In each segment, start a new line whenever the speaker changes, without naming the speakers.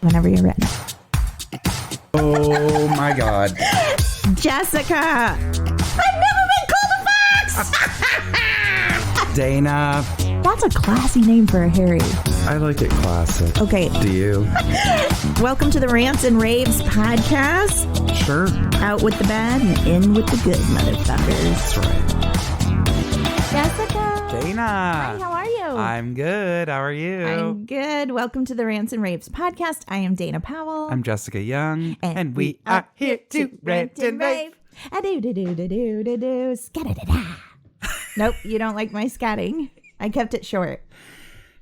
Whenever you're ready.
Oh my God.
Jessica! I've never been called a fox!
Dana.
That's a classy name for a Harry.
I like it classic.
Okay.
Do you?
Welcome to the Rants and Raves podcast.
Sure.
Out with the bad and in with the good, motherfuckers.
That's right.
Jessica!
Dana.
Hi, how are you?
I'm good. How are you?
I'm good. Welcome to the Rants and Raves podcast. I am Dana Powell.
I'm Jessica Young. And we are here to rant and rave.
A-do-do-do-do-do-do-do. Scat-a-da-da. Nope, you don't like my scatting. I kept it short.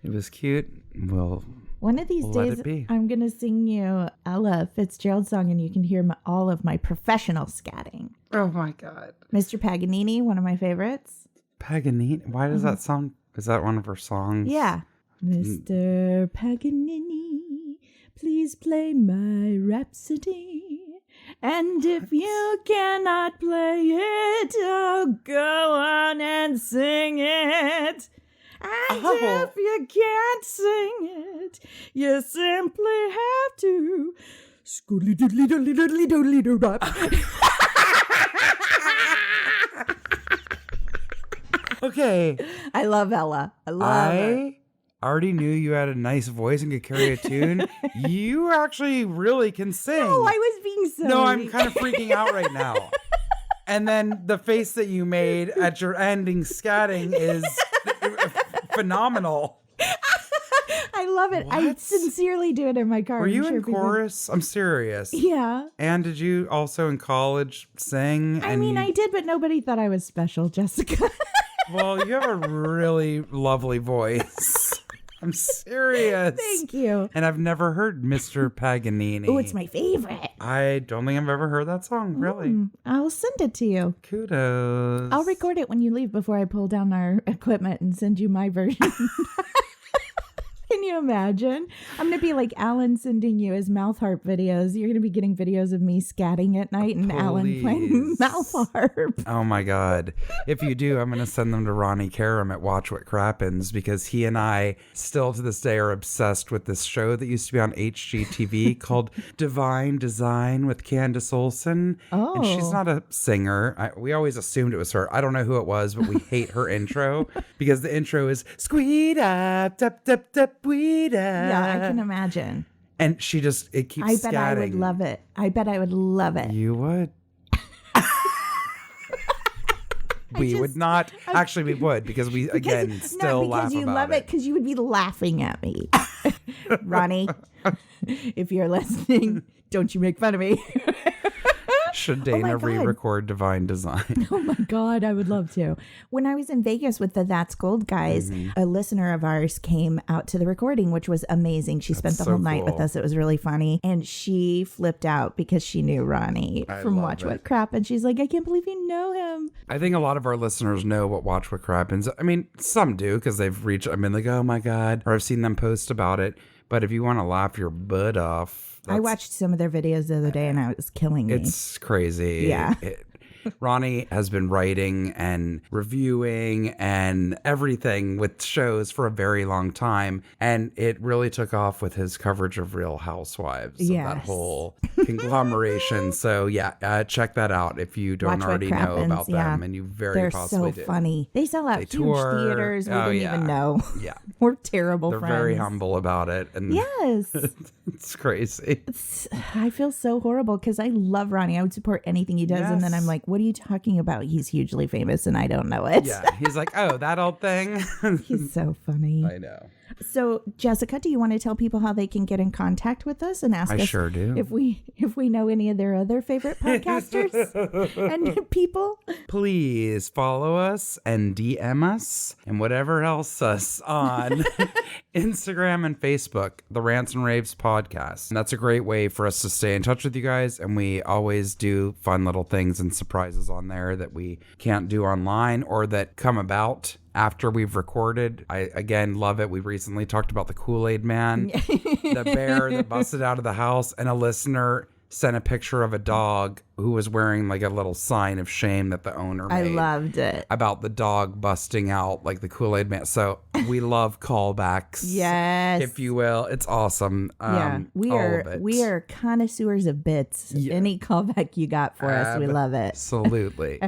It was cute. Well,
one of these
we'll
days,
let it be.
I'm going to sing you Ella Fitzgerald song and you can hear all of my professional scatting.
Oh my God.
Mr. Paganini, one of my favorites.
Paganini? Why does that sound? Is that one of her songs?
Yeah. Mr. Paganini, please play my Rhapsody. And if you cannot play it, oh, go on and sing it. And if you can't sing it, you simply have to scoodly doodly doodly doodly doodly doodly.
Okay.
I love Ella. I love her.
I already knew you had a nice voice and could carry a tune. You actually really can sing.
Oh, I was being silly.
No, I'm kind of freaking out right now. And then the face that you made at your ending scatting is phenomenal.
I love it.
What?
I sincerely do it in my car.
Were you in chorus? I'm serious.
Yeah.
And did you also in college sing?
I mean, I did, but nobody thought I was special, Jessica.
Well, you have a really lovely voice. I'm serious.
Thank you.
And I've never heard Mr. Paganini.
Oh, it's my favorite.
I don't think I've ever heard that song, really.
I'll send it to you.
Kudos.
I'll record it when you leave before I pull down our equipment and send you my version. Can you imagine? I'm going to be like Alan sending you his mouth harp videos. You're going to be getting videos of me scatting at night and Alan playing mouth harp.
Oh my God. If you do, I'm going to send them to Ronnie Karam at Watch What Crappens because he and I still to this day are obsessed with this show that used to be on HGTV called Divine Design with Candace Olsen.
Oh.
And she's not a singer. We always assumed it was her. I don't know who it was, but we hate her intro because the intro is squeed up, dup, dup, dup.
Yeah, I can imagine.
And she just, it keeps
I bet I would love it. I bet I would love it.
You would. We would not. Actually, we would because we, again, still laugh about it.
Because you love it, because you would be laughing at me. Ronnie, if you're listening, don't you make fun of me.
Should Dana re-record Divine Design?
Oh my God, I would love to. When I was in Vegas with the That's Gold guys, a listener of ours came out to the recording, which was amazing. She spent the whole night with us. It was really funny. And she flipped out because she knew Ronnie from Watch What Crap. And she's like, I can't believe you know him.
I think a lot of our listeners know what Watch What Crappens. I mean, some do because they've reached, I mean, like, oh my God, or I've seen them post about it. But if you want to laugh your butt off,
I watched some of their videos the other day and it was killing me.
It's crazy.
Yeah.
Ronnie has been writing and reviewing and everything with shows for a very long time. And it really took off with his coverage of Real Housewives.
Yes.
That whole conglomeration. So yeah, check that out if you don't already know about them. And you very possibly do.
They're so funny. They sell out huge theaters. We didn't even know.
Yeah.
We're terrible
They're
friends.
very humble about it. And
yes.
It's crazy.
I feel so horrible because I love Ronnie. I would support anything he does. Yes. And then I'm like, what are you talking about? He's hugely famous and I don't know it.
Yeah. He's like, oh, that old thing.
He's so funny.
I know.
So, Jessica, do you want to tell people how they can get in contact with us and ask us
sure do.
if we know any of their other favorite podcasters and people?
Please follow us and DM us and whatever else us on Instagram and Facebook, the Rants and Raves podcast. And that's a great way for us to stay in touch with you guys. And we always do fun little things and surprises on there that we can't do online or that come about after we've recorded. I, again, love it. We recently talked about the Kool-Aid Man, the bear that busted out of the house, and a listener sent a picture of a dog who was wearing like a little sign of shame that the owner made.
I loved it.
About the dog busting out like the Kool-Aid man. So we love callbacks.
Yes.
If you will. It's awesome.
We are connoisseurs of bits. Yeah. Any callback you got for us, we love it.
Absolutely.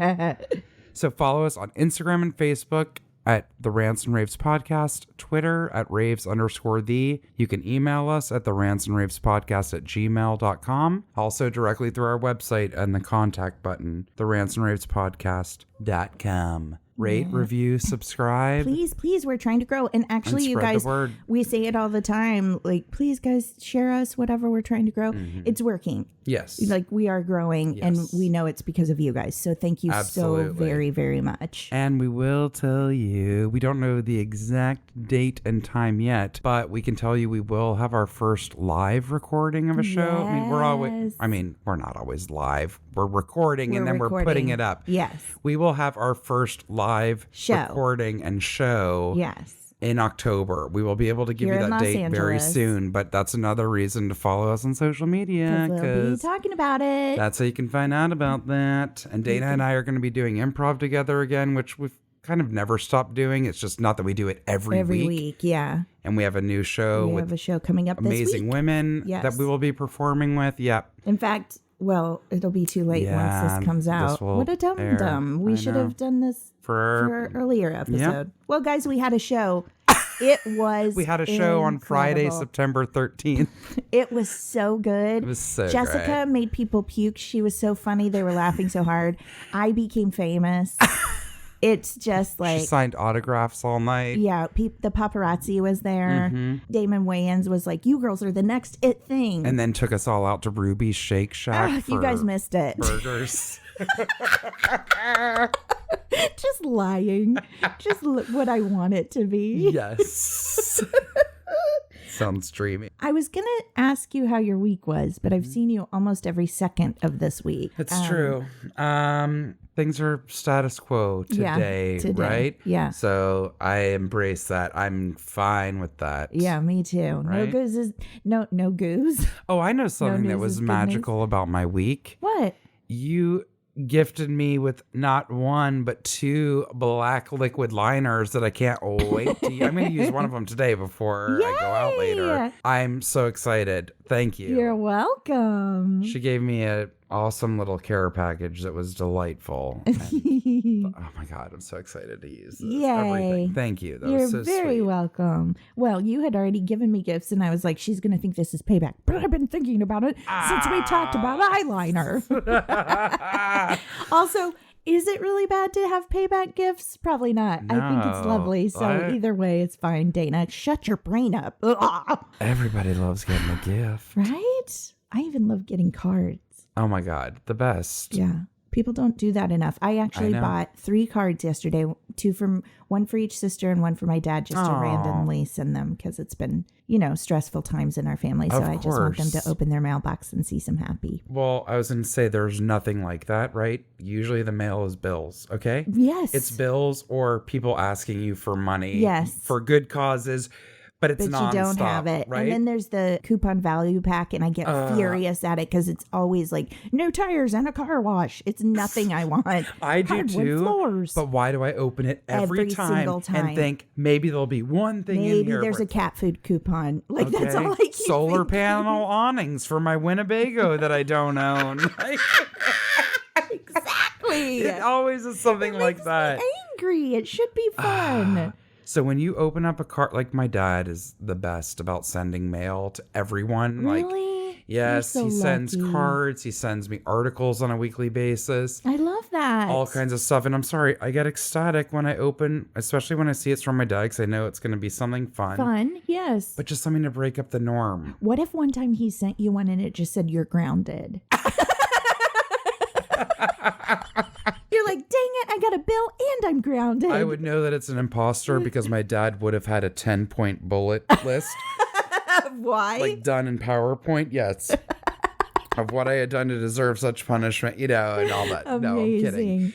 So follow us on Instagram and Facebook at the Rants and Raves Podcast, Twitter at raves_the. You can email us at the Rants and Raves Podcast at gmail.com. Also directly through our website and the contact button, the Rants and Raves Podcast.com. Rate, review, subscribe.
Please, we're trying to grow. And actually, you guys, we say it all the time. Like, please, guys, share us, whatever we're trying to grow. Mm-hmm. It's working.
Yes.
Like, we are growing, and we know it's because of you guys. So thank you so very, very much.
And we will tell you, we don't know the exact date and time yet, but we can tell you we will have our first live recording of a show.
Yes.
We're not always live. We're recording and then we're putting it up.
Yes.
We will have our first live recording and show.
Yes.
In October. We will be able to give you that date very soon, but that's another reason to follow us on social media.
We'll be talking about it.
That's how you can find out about that. And Dana and I are going to be doing improv together again, which we've kind of never stopped doing. It's just not that we do it every week.
Yeah.
And we have a new show.
We have a show coming up this week.
Amazing women that we will be performing with. Yep.
In fact, well, it'll be too late once this comes out. What a dum-dum. We should have done this for an earlier episode. Yep. Well, guys, we had a show. It was
We had a show on Friday, September 13th.
It was so good.
It was so
Jessica
great.
Made people puke. She was so funny. They were laughing so hard. I became famous. It's just like...
She signed autographs all night.
Yeah, the paparazzi was there. Mm-hmm. Damon Wayans was like, you girls are the next it thing.
And then took us all out to Ruby's Shake Shack for
you guys missed it.
Burgers.
Just lying. Just what I want it to be.
Yes. Sounds dreamy.
I was going to ask you how your week was, but I've seen you almost every second of this week.
It's true. Things are status quo today, right?
Yeah.
So I embrace that. I'm fine with that.
Yeah, me too.
Right?
No goose.
Oh, I know something that was magical about my week.
What?
You gifted me with not one but 2 black liquid liners that I can't wait to use. I'm going to use one of them today before I go out later. I'm so excited. Thank you.
You're welcome.
She gave me an awesome little care package that was delightful. And, oh my God, I'm so excited to use this.
Yay.
Everything. Thank you. That
You're
was so
very
sweet.
Welcome. Well, you had already given me gifts and I was like, she's going to think this is payback. But I've been thinking about it since we talked about eyeliner. Also, is it really bad to have payback gifts? Probably not.
No,
I think it's lovely. So either way, it's fine. Dana, shut your brain up.
Everybody loves getting a gift.
Right? I even love getting cards.
Oh my God, the best.
Yeah. People don't do that enough. I actually bought 3 cards yesterday, 2 one for each sister and 1 for my dad, just to randomly send them because it's been, stressful times in our family. So I just want them to open their mailbox and see some happy.
Well, I was going to say there's nothing like that, right? Usually the mail is bills, okay?
Yes.
It's bills or people asking you for money.
Yes.
For good causes. But it's nonstop,
you don't have it.
Right?
And then there's the coupon value pack, and I get furious at it because it's always like, no tires and a car wash. It's nothing I want.
I do
Hardwood
too.
Floors.
But why do I open it every
single time
and think maybe there'll be one thing in here?
Maybe there's a cat food coupon. Like, that's all I keep
Solar panel awnings for my Winnebago that I don't own.
Exactly.
It always is something like that.
Me angry. It should be fun.
So when you open up a card, like my dad is the best about sending mail to everyone.
Really?
Like, yes,
You're so
he sends
lucky.
cards. He sends me articles on a weekly basis.
I love that.
All kinds of stuff. And I'm sorry, I get ecstatic when I open, especially when I see it's from my dad, because I know it's going to be something fun.
Fun, yes.
But just something to break up the norm.
What if one time he sent you one and it just said you're grounded? You're like, dang it, I got a bill and I'm grounded.
I would know that it's an imposter because my dad would have had a 10-point bullet list.
Why?
Like done in PowerPoint, yes. Of what I had done to deserve such punishment, and all that.
Amazing.
No, I'm kidding.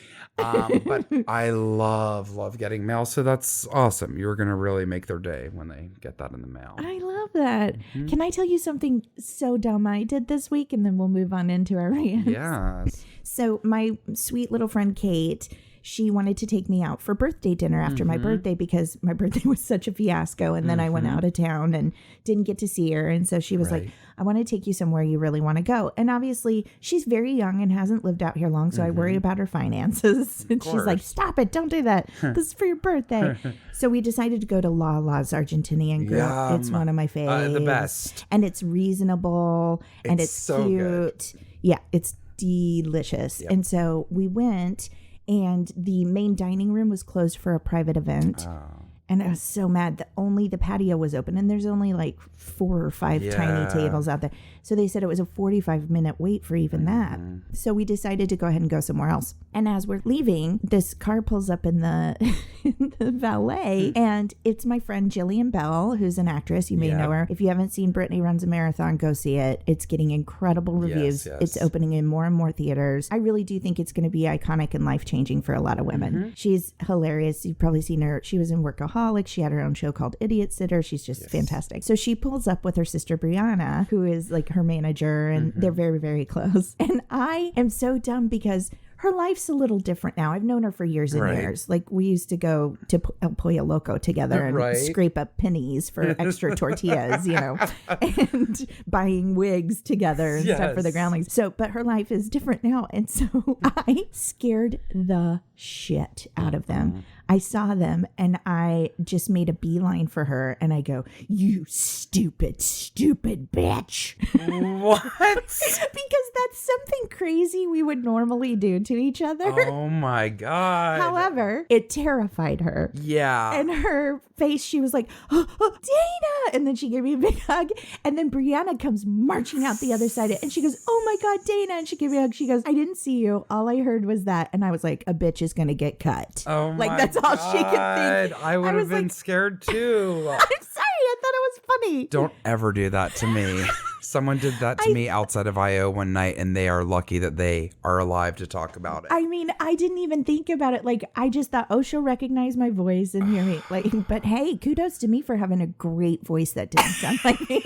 But I love getting mail. So that's awesome. You're going to really make their day when they get that in the mail.
I love that. Can I tell you something so dumb I did this week? And then we'll move on into our rants.
Yes.
So my sweet little friend Kate, she wanted to take me out for birthday dinner after my birthday because my birthday was such a fiasco. And then I went out of town and didn't get to see her. And so she was like, I want to take you somewhere you really want to go. And obviously she's very young and hasn't lived out here long. So I worry about her finances. And she's like, stop it. Don't do that. This is for your birthday. So we decided to go to Lala's Argentinian Grill.
Yum.
It's one of my faves.
The best.
And it's reasonable and it's
so
cute.
good.
Yeah, it's delicious.
Yep.
And so we went, and the main dining room was closed for a private event.
Oh.
And I was so mad that only the patio was open, and there's only like 4 or 5 tiny tables out there. So they said it was a 45-minute wait for even that. So we decided to go ahead and go somewhere else. And as we're leaving, this car pulls up in the, in the valet, and it's my friend Jillian Bell, who's an actress. You may know her. If you haven't seen Brittany Runs a Marathon, go see it. It's getting incredible reviews.
Yes.
It's opening in more and more theaters. I really do think it's going to be iconic and life-changing for a lot of women. She's hilarious. You've probably seen her. She was in Workaholics. She had her own show called Idiot Sitter. She's just fantastic. So she pulls up with her sister Brianna, who is like her manager, and they're very, very close. And I am so dumb because her life's a little different now. I've known her for years and years. Like, we used to go to El Pollo Loco together and scrape up pennies for extra tortillas, you know, and buying wigs together and stuff for the groundlings. So, but her life is different now. And so I scared the shit out of them. I saw them and I just made a beeline for her and I go, "You stupid bitch."
What?
Because that's something crazy we would normally do to each other.
Oh my God.
However, it terrified her.
Yeah.
And her face, she was like, oh, Dana. And then she gave me a big hug. And then Brianna comes marching out the other side. And she goes, "Oh my God, Dana." And she gave me a hug. She goes, "I didn't see you. All I heard was that." And I was like, a bitch is going to get cut.
Oh my
Like, that's all she could think.
I would have been
like,
scared too.
I'm sorry. I thought it was funny.
Don't ever do that to me. Someone did that to me outside of IO one night, and they are lucky that they are alive to talk about it.
I mean, I didn't even think about it. Like, I just thought, oh, she'll recognize my voice and hear me. Like, but hey, kudos to me for having a great voice that didn't sound like me.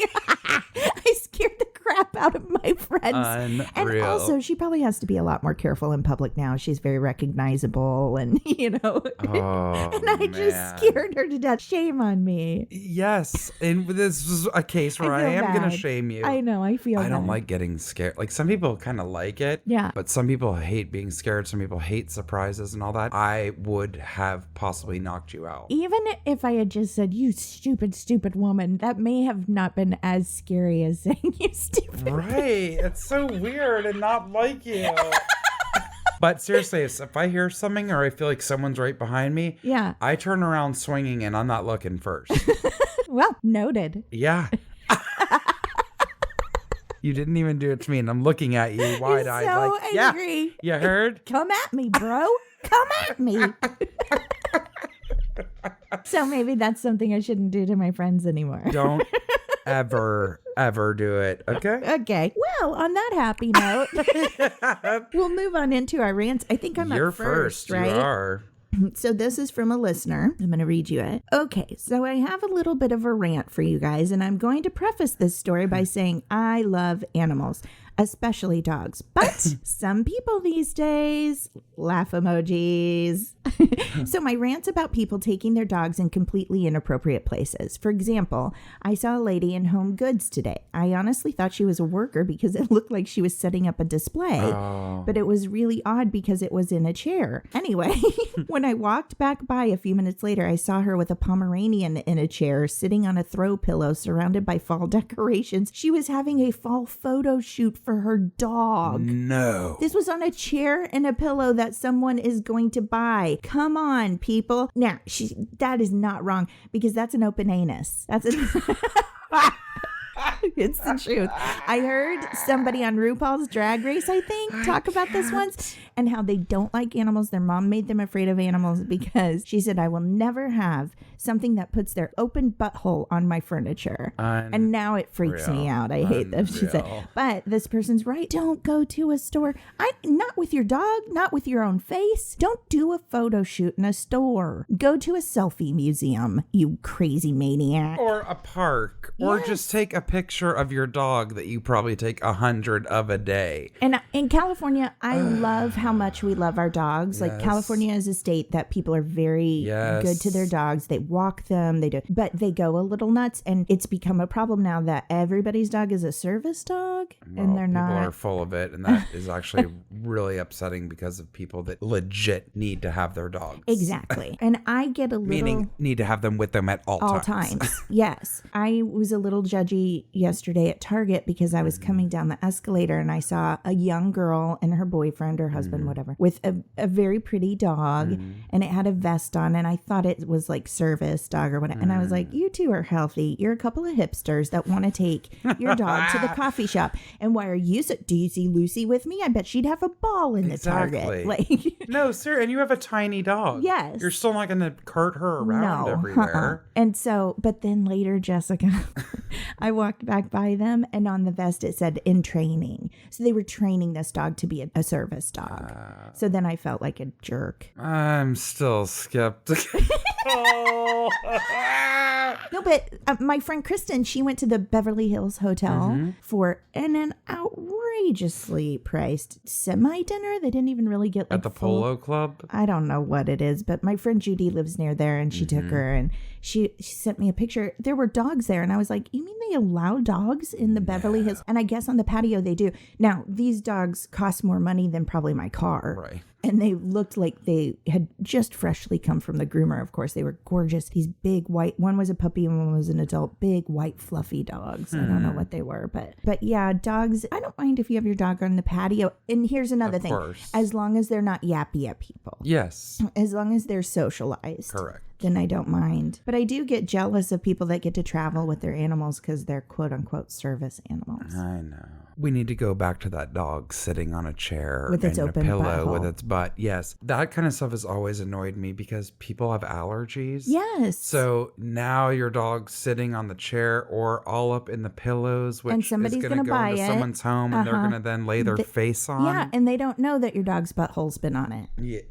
I scared the crap out of my friends.
Unreal.
And also, she probably has to be a lot more careful in public now. She's very recognizable, and you know.
Oh,
and I just scared her to death. Shame on me.
Yes, and this was a case where I am going to shame you.
I know. I feel.
I don't like getting scared. Like, some people kind of like it.
Yeah.
But some people hate being scared. Some people hate surprises and all that. I would have possibly knocked you out.
Even if I had just said, "You stupid woman," that may have not been as scary as saying, "You stupid."
Right. It's so weird and not like you. But seriously, if I hear something or I feel like someone's right behind me, I turn around swinging and I'm not looking first.
Well, noted.
Yeah. You didn't even do it to me, and I'm looking at you wide-eyed.
So
like,
angry.
Yeah, you heard?
Come at me, bro. Come at me. So maybe that's something I shouldn't do to my friends anymore.
Don't ever do it. Okay?
Okay. Well, on that happy note, we'll move on into our rants. I think I'm
You're
up first, right?
You are.
So this is from a listener. I'm going to read you it. Okay, so I have a little bit of a rant for you guys, and I'm going to preface this story by saying I love animals, especially dogs. But some people these days, laugh emojis. So my rant's about people taking their dogs in completely inappropriate places. For example, I saw a lady in Home Goods today. I honestly thought she was a worker because it looked like she was setting up a display.
Oh.
But it was really odd because it was in a chair. Anyway, when I walked back by a few minutes later, I saw her with a Pomeranian in a chair, sitting on a throw pillow surrounded by fall decorations. She was having a fall photo shoot for her dog.
No.
This was on a chair and a pillow that someone is going to buy. Come on, people. Now, that is not wrong because that's an open anus. That's a... It's the truth. I heard somebody on RuPaul's Drag Race, I think, talk about this once, and how they don't like animals. Their mom made them afraid of animals because she said, I will never have something that puts their open butthole on my furniture. And now it freaks me out. I hate them, she said. But this person's right. Don't go to a store. Not with your dog, not with your own face. Don't do a photo shoot in a store. Go to a selfie museum, you crazy maniac.
Or a park. Or just take a picture of your dog that you probably take 100 of a day.
And in California, I love how much we love our dogs. Like California is a state that people are very good to their dogs. They walk them, they do, but they go a little nuts, and it's become a problem now that everybody's dog is a service dog, and they're not.
People are full of it, and that is actually really upsetting because of people that legit need to have their dogs.
Exactly. And I get a little...
Meaning need to have them with them at all times.
Yes. I was a little judgy yesterday at Target because I was coming down the escalator and I saw a young girl and her boyfriend or husband, whatever, with a very pretty dog, and it had a vest on, and I thought it was like service dog or whatever. And I was like, you two are healthy. You're a couple of hipsters that want to take your dog to the coffee shop. And why are you so... Do you see Lucy with me? I bet she'd have a ball in the Target. Like,
no, sir. And you have a tiny dog.
Yes.
You're still not going to cart her around everywhere.
And so, but then later, Jessica, I walked back by them, and on the vest it said in training. So they were training this dog to be a service dog. So then I felt like a jerk.
I'm still skeptical.
No, but my friend Kristen, she went to the Beverly Hills Hotel for an outrageously priced semi-dinner. They didn't even really get like
at the Polo Club.
I don't know what it is, but my friend Judy lives near there, and she took her, and she sent me a picture. There were dogs there, and I was like, you mean they allow dogs in the Beverly Hills? And I guess on the patio they do. Now, these dogs cost more money than probably my car.
Right.
And they looked like they had just freshly come from the groomer. Of course, they were gorgeous. These big white, one was a puppy and one was an adult, big white fluffy dogs. I don't know what they were, but yeah, dogs. I don't mind if you have your dog on the patio. And here's another thing. As long as they're not yappy at people.
Yes.
As long as they're socialized.
Correct.
Then I don't mind. But I do get jealous of people that get to travel with their animals because they're quote unquote service animals.
I know. We need to go back to that dog sitting on a chair
with its open
a pillow
butthole.
With its butt. Yes. That kind of stuff has always annoyed me because people have allergies.
Yes.
So now your dog's sitting on the chair or all up in the pillows, which
and somebody's
is going to go into someone's home and they're going to then lay their face on.
Yeah, and they don't know that your dog's butthole's been on it.
Yeah.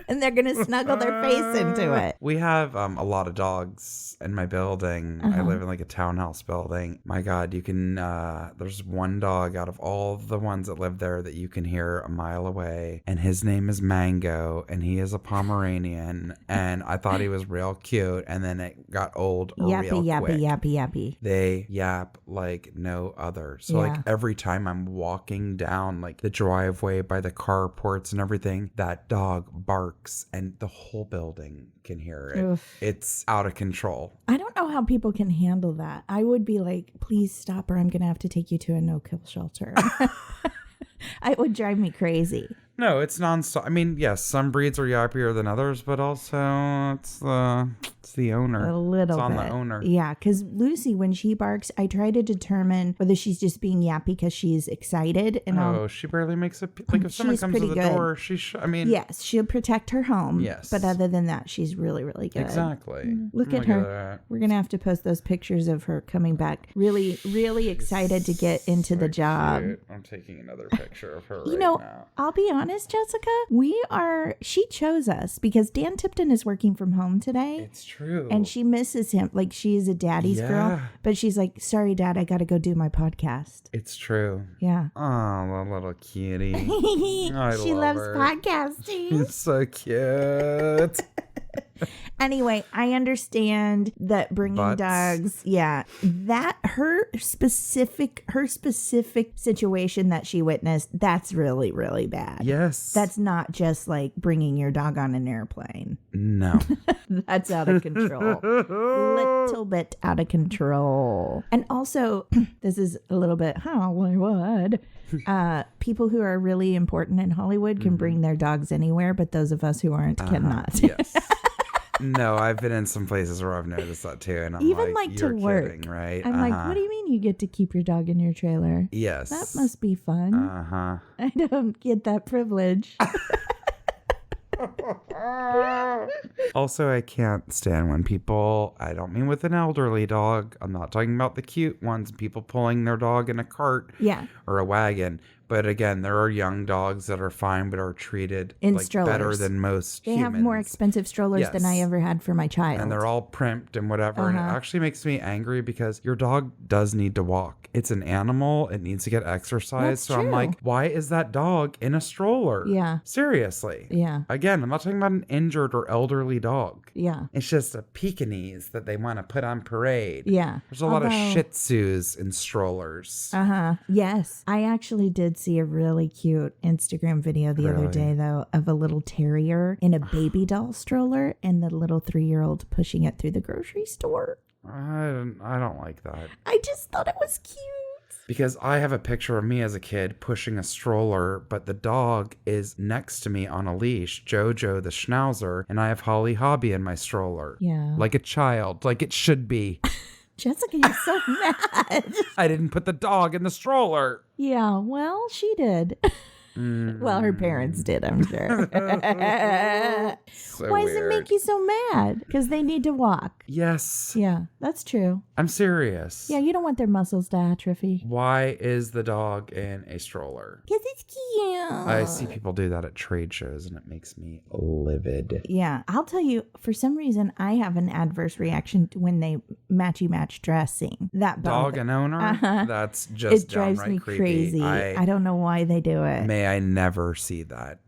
And they're going to snuggle their face into it.
We have a lot of dogs in my building. I live in like a townhouse building. My God, you can, there's one dog out of all the ones that live there that you can hear a mile away. And his name is Mango, and he is a Pomeranian. And I thought he was real cute. And then it got old real quick.
Yappy.
They yap like no other. So like every time I'm walking down like the driveway by the carports and everything, that dog barks. And the whole building can hear it. Oof. It's out of control. I
don't know how people can handle that. I would be like, please stop or I'm going to have to take you to a no-kill shelter. It would drive me crazy.
No, it's nonstop. I mean, yes, some breeds are yappier than others, but also it's the owner.
A little
it's on
bit.
The owner.
Yeah, because Lucy, when she barks, I try to determine whether she's just being yappy because she's excited. And
she barely makes a... Like, if someone comes to the door,
yes, she'll protect her home.
Yes.
But other than that, she's really, really good.
Exactly.
Look at her. We're going to have to post those pictures of her coming back. Really, really excited to get into the job.
Cute. I'm taking another picture of her now.
I'll be honest, Jessica, she chose us because Dan Tipton is working from home today.
It's true.
And she misses him. Like, she is a daddy's girl, but she's like, sorry, Dad, I got to go do my podcast.
It's true.
Yeah.
Oh, the little kitty.
She loves podcasting.
It's so cute.
Anyway, I understand that bringing dogs, that her specific situation that she witnessed, that's really, really bad.
Yes.
That's not just like bringing your dog on an airplane.
No.
That's out of control. Little bit out of control. And also, this is a little bit Hollywood. People who are really important in Hollywood can bring their dogs anywhere, but those of us who aren't cannot.
Yes. No, I've been in some places where I've noticed that too. And I'm
Even like to
you're
work.
kidding, right?
I'm like, what do you mean you get to keep your dog in your trailer?
Yes.
That must be fun.
Uh-huh.
I don't get that privilege.
Also, I can't stand when people, I don't mean with an elderly dog. I'm not talking about the cute ones, people pulling their dog in a cart
Yeah.
or a wagon. But again, there are young dogs that are fine but are treated
In
like
strollers.
better than most
They
humans.
have more expensive strollers than I
Yes.
ever had for my child.
And they're all primped and whatever. And it actually makes me angry because your dog does need to walk. It's an animal. It needs to get exercise.
That's
so I'm
true.
like, why is that dog in a stroller?
Yeah.
Seriously.
Yeah.
Again, I'm not talking about an injured or elderly dog.
Yeah.
It's just a Pekingese that they want to put on parade.
Yeah.
There's a lot of Shih Tzus in strollers.
Yes. I actually did see a really cute Instagram video the other day, though, of a little terrier in a baby doll stroller and the little 3-year-old pushing it through the grocery store.
I don't like that.
I just thought it was cute.
Because I have a picture of me as a kid pushing a stroller, but the dog is next to me on a leash, Jojo the Schnauzer, and I have Holly Hobby in my stroller.
Yeah.
Like a child, like it should be.
Jessica, you're so mad.
I didn't put the dog in the stroller.
Yeah, well, she did. Well, her parents did, I'm sure.
So
Why does
weird.
it make you so mad? Because they need to walk.
Yes.
Yeah, that's true.
I'm serious.
Yeah, you don't want their muscles to atrophy.
Why is the dog in a stroller?
Because it's cute.
I see people do that at trade shows and it makes me livid.
Yeah, I'll tell you, for some reason, I have an adverse reaction to when they matchy-match dressing. That
Dog and owner? That's just
it drives
downright
me
creepy.
crazy. I don't know why they do it.
May I never see that.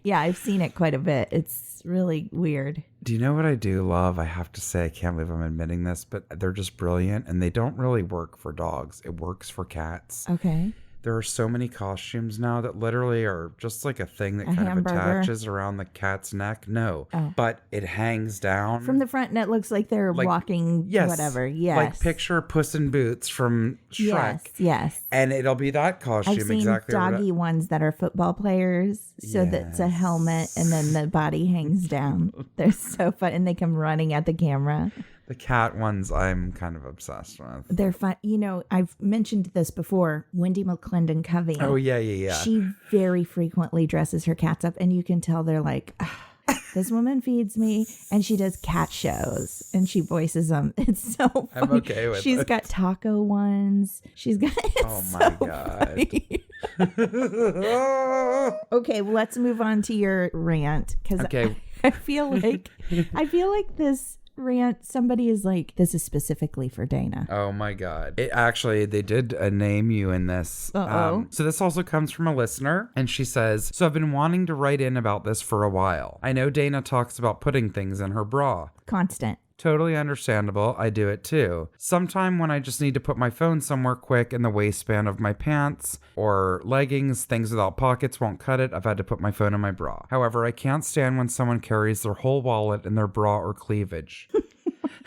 Yeah, I've seen it quite a bit. It's really weird.
Do you know what I do love? I have to say, I can't believe I'm admitting this, but they're just brilliant and they don't really work for dogs. It works for cats.
Okay.
There are so many costumes now that literally are just like a thing that kind
hamburger?
of attaches around the cat's neck. No, but it hangs down.
From the front, and it looks like they're walking,
yes,
whatever. Yes.
Like picture Puss in Boots from Shrek.
Yes.
And it'll be that costume.
I've seen
exactly
doggy ones that are football players. So that's a helmet and then the body hangs down. They're so fun. And they come running at the camera.
The cat ones I'm kind of obsessed with.
They're fun. You know, I've mentioned this before. Wendy McClendon Covey.
Oh, yeah.
She very frequently dresses her cats up. And you can tell they're like, this woman feeds me. And she does cat shows. And she voices them. It's so funny.
I'm okay with
She's
it.
got taco ones. She's got...
Oh, my God.
Okay, well, let's move on to your rant. Because
Okay.
I feel like this rant, somebody is like, this is specifically for Dana.
Oh my God. They did name you in this.
Uh-oh.
So this also comes from a listener and she says, so I've been wanting to write in about this for a while. I know Dana talks about putting things in her bra.
Constant.
Totally understandable. I do it too. Sometime when I just need to put my phone somewhere quick in the waistband of my pants or leggings, things without pockets won't cut it. I've had to put my phone in my bra. However, I can't stand when someone carries their whole wallet in their bra or cleavage.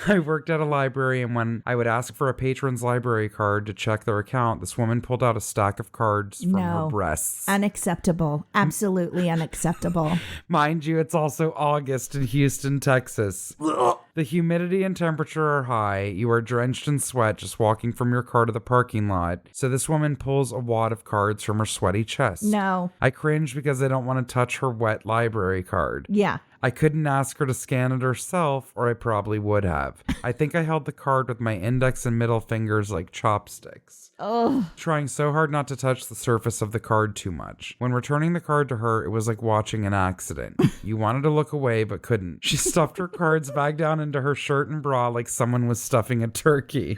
I worked at a library, and when I would ask for a patron's library card to check their account, this woman pulled out a stack of cards from her breasts.
Unacceptable. Absolutely unacceptable.
Mind you, it's also August in Houston, Texas. The humidity and temperature are high. You are drenched in sweat just walking from your car to the parking lot. So this woman pulls a wad of cards from her sweaty chest.
No.
I cringe because I don't want to touch her wet library card.
Yeah.
I couldn't ask her to scan it herself, or I probably would have. I think I held the card with my index and middle fingers like chopsticks.
Oh.
Trying so hard not to touch the surface of the card too much. When returning the card to her, it was like watching an accident. You wanted to look away, but couldn't. She stuffed her cards back down into her shirt and bra like someone was stuffing a turkey.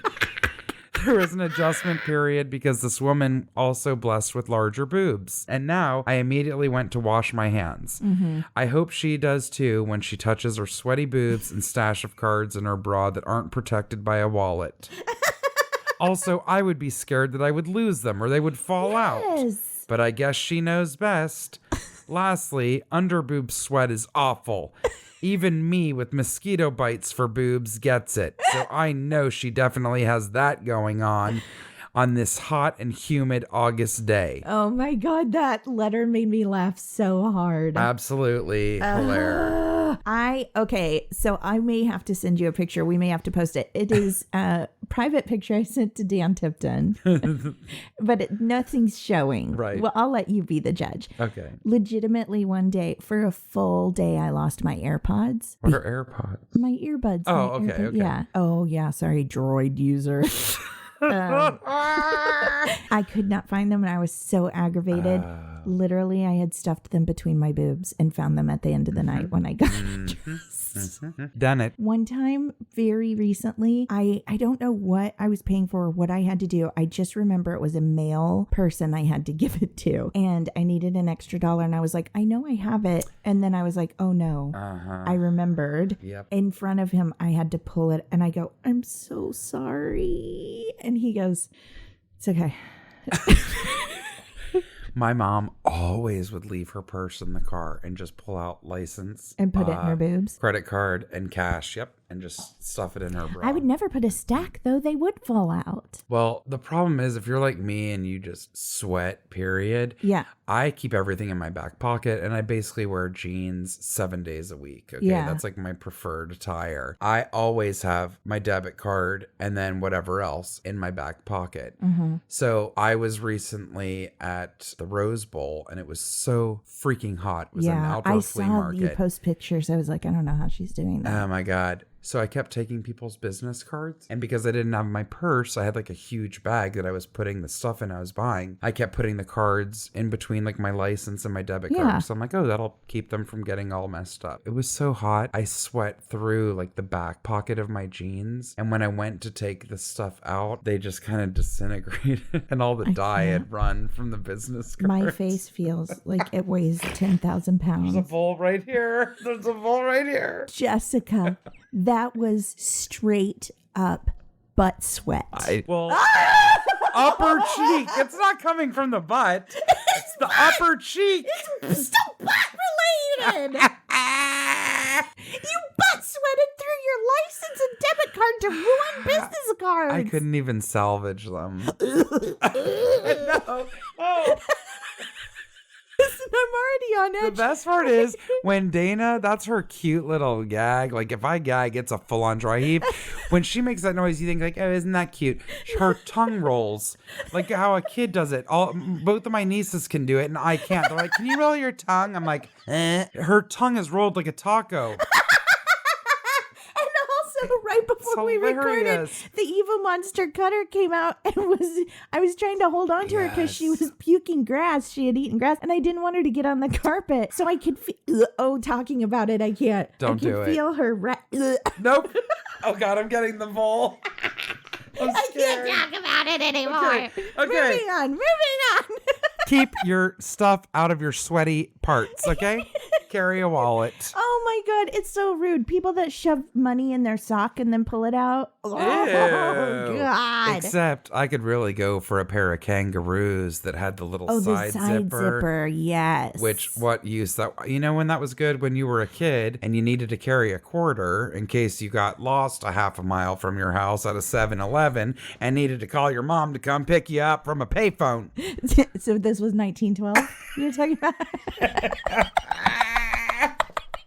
There was an adjustment period because this woman also blessed with larger boobs. And now I immediately went to wash my hands. Mm-hmm. I hope she does too when she touches her sweaty boobs and stash of cards in her bra that aren't protected by a wallet. Also, I would be scared that I would lose them or they would fall out. But I guess she knows best. Lastly, underboob sweat is awful. Even me with mosquito bites for boobs gets it. So I know she definitely has that going on. on this hot and humid August day.
Oh my God, that letter made me laugh so hard.
Absolutely hilarious.
Okay, so I may have to send you a picture. We may have to post it. It is a private picture I sent to Dan Tipton, but nothing's showing.
Right.
Well, I'll let you be the judge.
Okay.
Legitimately, one day, for a full day, I lost my AirPods.
What are AirPods?
My earbuds.
Oh,
my
okay, okay.
Yeah. Oh, yeah. Sorry, Droid user. I could not find them and I was so aggravated. Literally, I had stuffed them between my boobs and found them at the end of the night when I got dressed.
Done it.
One time, very recently, I don't know what I was paying for or what I had to do. I just remember it was a male person I had to give it to. And I needed an extra $1 and I was like, I know I have it. And then I was like, oh no. I remembered.
Yep.
In front of him, I had to pull it and I go, I'm so sorry. And he goes, it's okay.
My mom always would leave her purse in the car and just pull out license
And put it in her boobs.
credit card and cash. Yep. And just stuff it in her bra.
I would never put a stack, though. They would fall out.
Well, the problem is if you're like me and you just sweat, period.
Yeah.
I keep everything in my back pocket and I basically wear jeans 7 days a week. Okay.
Yeah.
That's like my preferred attire. I always have my debit card and then whatever else in my back pocket. So I was recently at the Rose Bowl and it was so freaking hot. It was an outdoor flea market.
I saw you post pictures. I was like, I don't know how she's doing that.
Oh my God. So I kept taking people's business cards. And because I didn't have my purse, I had like a huge bag that I was putting the stuff in I was buying. I kept putting the cards in between like my license and my debit card. So I'm like, oh, that'll keep them from getting all messed up. It was so hot. I sweat through like the back pocket of my jeans. And when I went to take the stuff out, they just kind of disintegrated and all the dye had run from the business cards.
My face feels like it weighs 10,000 pounds.
There's a bowl right here. There's a bowl right here.
Jessica, that was straight up butt sweat.
Upper cheek. It's not coming from the butt. It's the upper cheek.
It's still butt related. You butt sweated through your license and debit card to ruin business cards.
I couldn't even salvage them. No. Oh.
Listen, I'm already on edge.
The best part is when Dana, that's her cute little gag. Like if I gag, it's a full on dry heave. When she makes that noise, you think like, oh, isn't that cute? Her tongue rolls like how a kid does it. Both of my nieces can do it and I can't. They're like, can you roll your tongue? I'm like, eh. Her tongue is rolled like a taco.
Right before we recorded, the evil monster Cutter came out and I was trying to hold on to her because she was puking grass. She had eaten grass and I didn't want her to get on the carpet. So I could talking about it, I can't.
Don't do it.
I can feel her.
Nope. Oh God, I'm getting the bowl.
I can't talk about it anymore.
Okay.
Moving on.
Keep your stuff out of your sweaty parts, okay? Carry a wallet.
Oh my God, it's so rude. People that shove money in their sock and then pull it out. Oh God.
Except I could really go for a pair of kangaroos that had the little side zipper.
Yes.
Which, what use that? You know when that was good? When you were a kid and you needed to carry a quarter in case you got lost a half a mile from your house at a 7-Eleven and needed to call your mom to come pick you up from a payphone.
So this was 1912 you were talking about?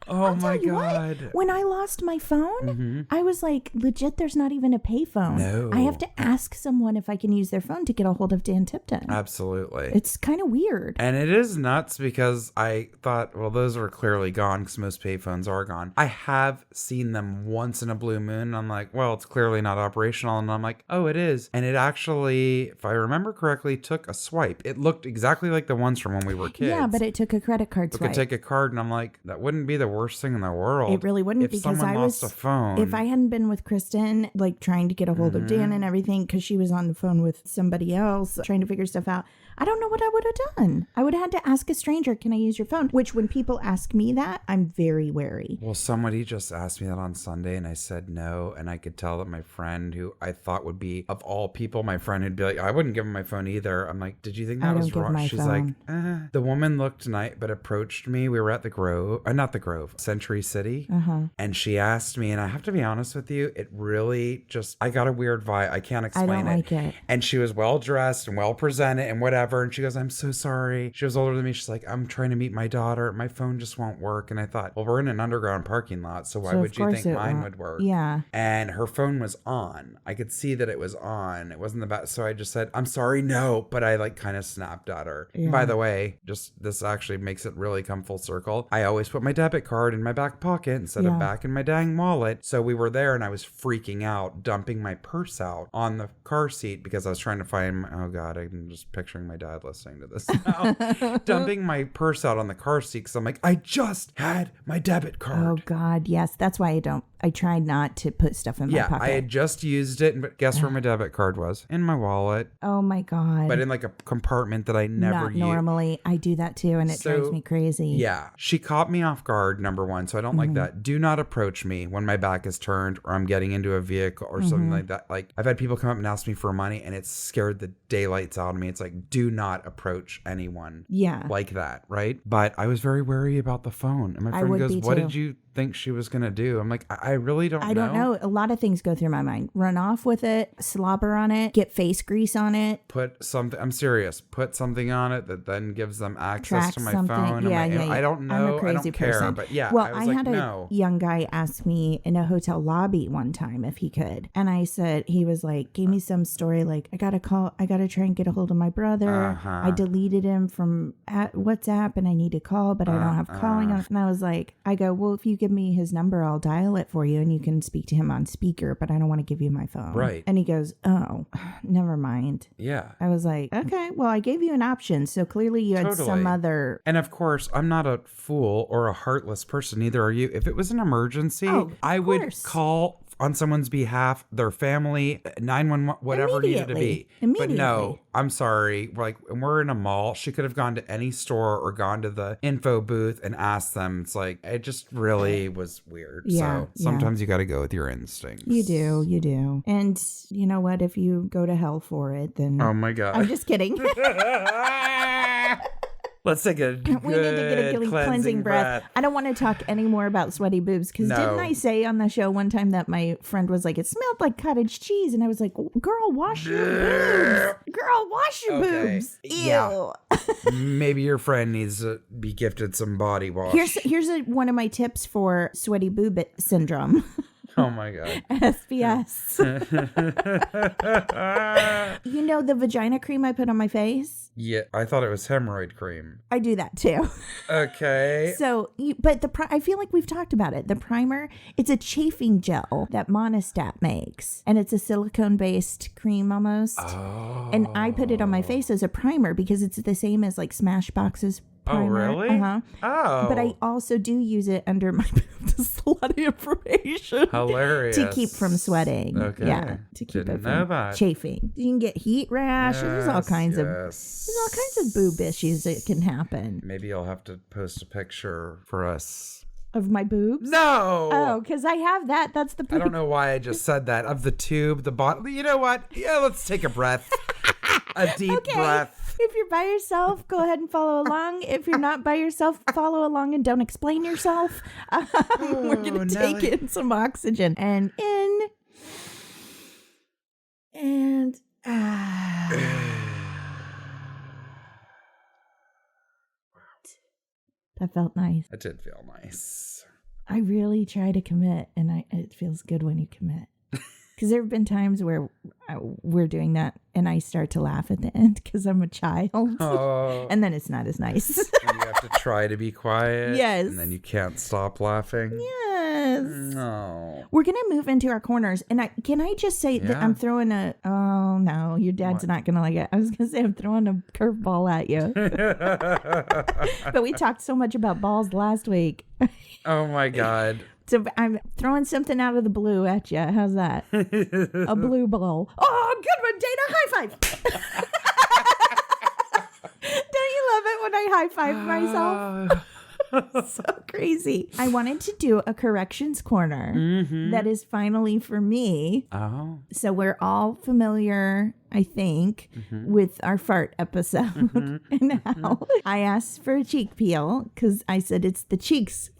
Oh my God.
What? When I lost my phone, I was like, legit, there's not even a payphone.
No.
I have to ask someone if I can use their phone to get a hold of Dan Tipton.
Absolutely.
It's kind of weird.
And it is nuts because I thought, well, those are clearly gone because most payphones are gone. I have seen them once in a blue moon. And I'm like, well, it's clearly not operational. And I'm like, oh, it is. And it actually, if I remember correctly, took a swipe. It looked exactly like the ones from when we were kids.
Yeah, but it took a credit card swipe.
It could take a card. And I'm like, that wouldn't be the worst thing in the world.
It really wouldn't,
if
because
someone
I
lost
was
a phone.
If I hadn't been with Kristen, like trying to get a hold of Dan and everything, because she was on the phone with somebody else trying to figure stuff out, I don't know what I would have done. I would have had to ask a stranger, can I use your phone? Which when people ask me that, I'm very wary.
Well, somebody just asked me that on Sunday and I said no. And I could tell that my friend, who I thought would be, of all people, my friend who'd be like, I wouldn't give him my phone either. I'm like, did you think that was wrong? She's like, The woman looked nice, but approached me. We were at the Grove, not the Grove, Century City. And she asked me, and I have to be honest with you, it really just, I got a weird vibe. I can't explain it.
I don't like it.
And she was well dressed and well presented and whatever. And she goes, I'm so sorry. She was older than me. She's like, I'm trying to meet my daughter. My phone just won't work. And I thought, well, we're in an underground parking lot, so why would you think mine would work?
Yeah.
And her phone was on. I could see that it was on. It wasn't the best. So I just said, I'm sorry, no. But I like kind of snapped at her. Yeah. By the way, just this actually makes it really come full circle. I always put my debit card in my back pocket instead of back in my dang wallet. So we were there and I was freaking out, dumping my purse out on the car seat because I was trying to find, oh God, I'm just picturing my dad listening to this now. Dumping my purse out on the car seat because I'm like, I just had my debit card.
Oh God, yes. That's why I try not to put stuff in my pocket.
I had just used it, but guess where my debit card was? In my wallet.
Oh my God.
But in like a compartment that I never use.
Normally. I do that too, and it drives me crazy.
Yeah. She caught me off guard, number one, so I don't like that. Do not approach me when my back is turned or I'm getting into a vehicle or something like that. Like, I've had people come up and ask me for money, and it's scared the daylights out of me. It's like, do not approach anyone like that, right? But I was very wary about the phone. And my friend goes, what did you think she was going to do? I'm like, I really don't know.
I don't know. A lot of things go through my mind. Run off with it, slobber on it, get face grease on it.
Put something, I'm serious, put something on it that then gives them access to my phone.
Yeah.
I don't know.
I'm a crazy
I don't care.
person.
But yeah,
well,
I was like,
had a young guy ask me in a hotel lobby one time if he could. And I said, he was like, gave me some story like, I got to try and get a hold of my brother. I deleted him from WhatsApp and I need to call, but I don't have calling on. And I was like, well, if you give me his number, I'll dial it for you and you can speak to him on speaker, but I don't want to give you my phone.
Right.
And he goes, oh, never mind.
Yeah.
I was like, okay, well, I gave you an option. So clearly you had some other.
And of course, I'm not a fool or a heartless person. Neither are you. If it was an emergency, I would call on someone's behalf, their family, 911, whatever it needed to be. But no, I'm sorry. We're in a mall. She could have gone to any store or gone to the info booth and asked them. It's like, it just really was weird.
Yeah,
so sometimes you got to go with your instincts.
You do. And you know what? If you go to hell for it, then.
Oh my God.
I'm just kidding.
Let's take a good
we need to get a cleansing breath. I don't want to talk any more about sweaty boobs because didn't I say on the show one time that my friend was like, it smelled like cottage cheese, and I was like, girl, wash your boobs. Girl, wash your boobs. Ew.
Yeah. Maybe your friend needs to be gifted some body wash.
Here's one of my tips for sweaty boob syndrome.
Oh my God.
SBS. You know the vagina cream I put on my face?
Yeah, I thought it was hemorrhoid cream.
I do that too.
Okay.
So, but I feel like we've talked about it. The primer, it's a chafing gel that Monistat makes. And it's a silicone-based cream almost. Oh. And I put it on my face as a primer because it's the same as like Smashbox's primer.
Oh, really? Oh.
But I also do use it under my boobs. This is a lot of information.
Hilarious.
To keep from sweating.
Okay.
Yeah. To keep
Didn't
it
know
from
that.
chafing. You can get heat rash. There's all kinds of boob issues that can happen.
Maybe I'll have to post a picture for us.
Of my boobs?
No.
Oh, because I have that. That's the.
I don't know why I just said that. Of the tube, the bottle. You know what? Yeah, let's take a breath. A deep breath.
If you're by yourself, go ahead and follow along. If you're not by yourself, follow along and don't explain yourself. We're going to take in some oxygen. And in. And that felt nice.
It did feel nice.
I really try to commit, and it feels good when you commit. Because there have been times where we're doing that, and I start to laugh at the end because I'm a child. Oh. And then it's not as nice.
And you have to try to be quiet.
Yes.
And then you can't stop laughing.
Yes.
No.
We're going to move into our corners. And can I just say that I'm throwing oh, no, your dad's not going to like it. I was going to say I'm throwing a curveball at you. But we talked so much about balls last week.
Oh, my God.
So I'm throwing something out of the blue at you. How's that? A blue ball. Oh, good one, Dana. High five. when I high-five myself. So crazy. I wanted to do a corrections corner that is finally for me.
Oh.
So we're all familiar, I think, with our fart episode and how I asked for a cheek peel because I said it's the cheeks.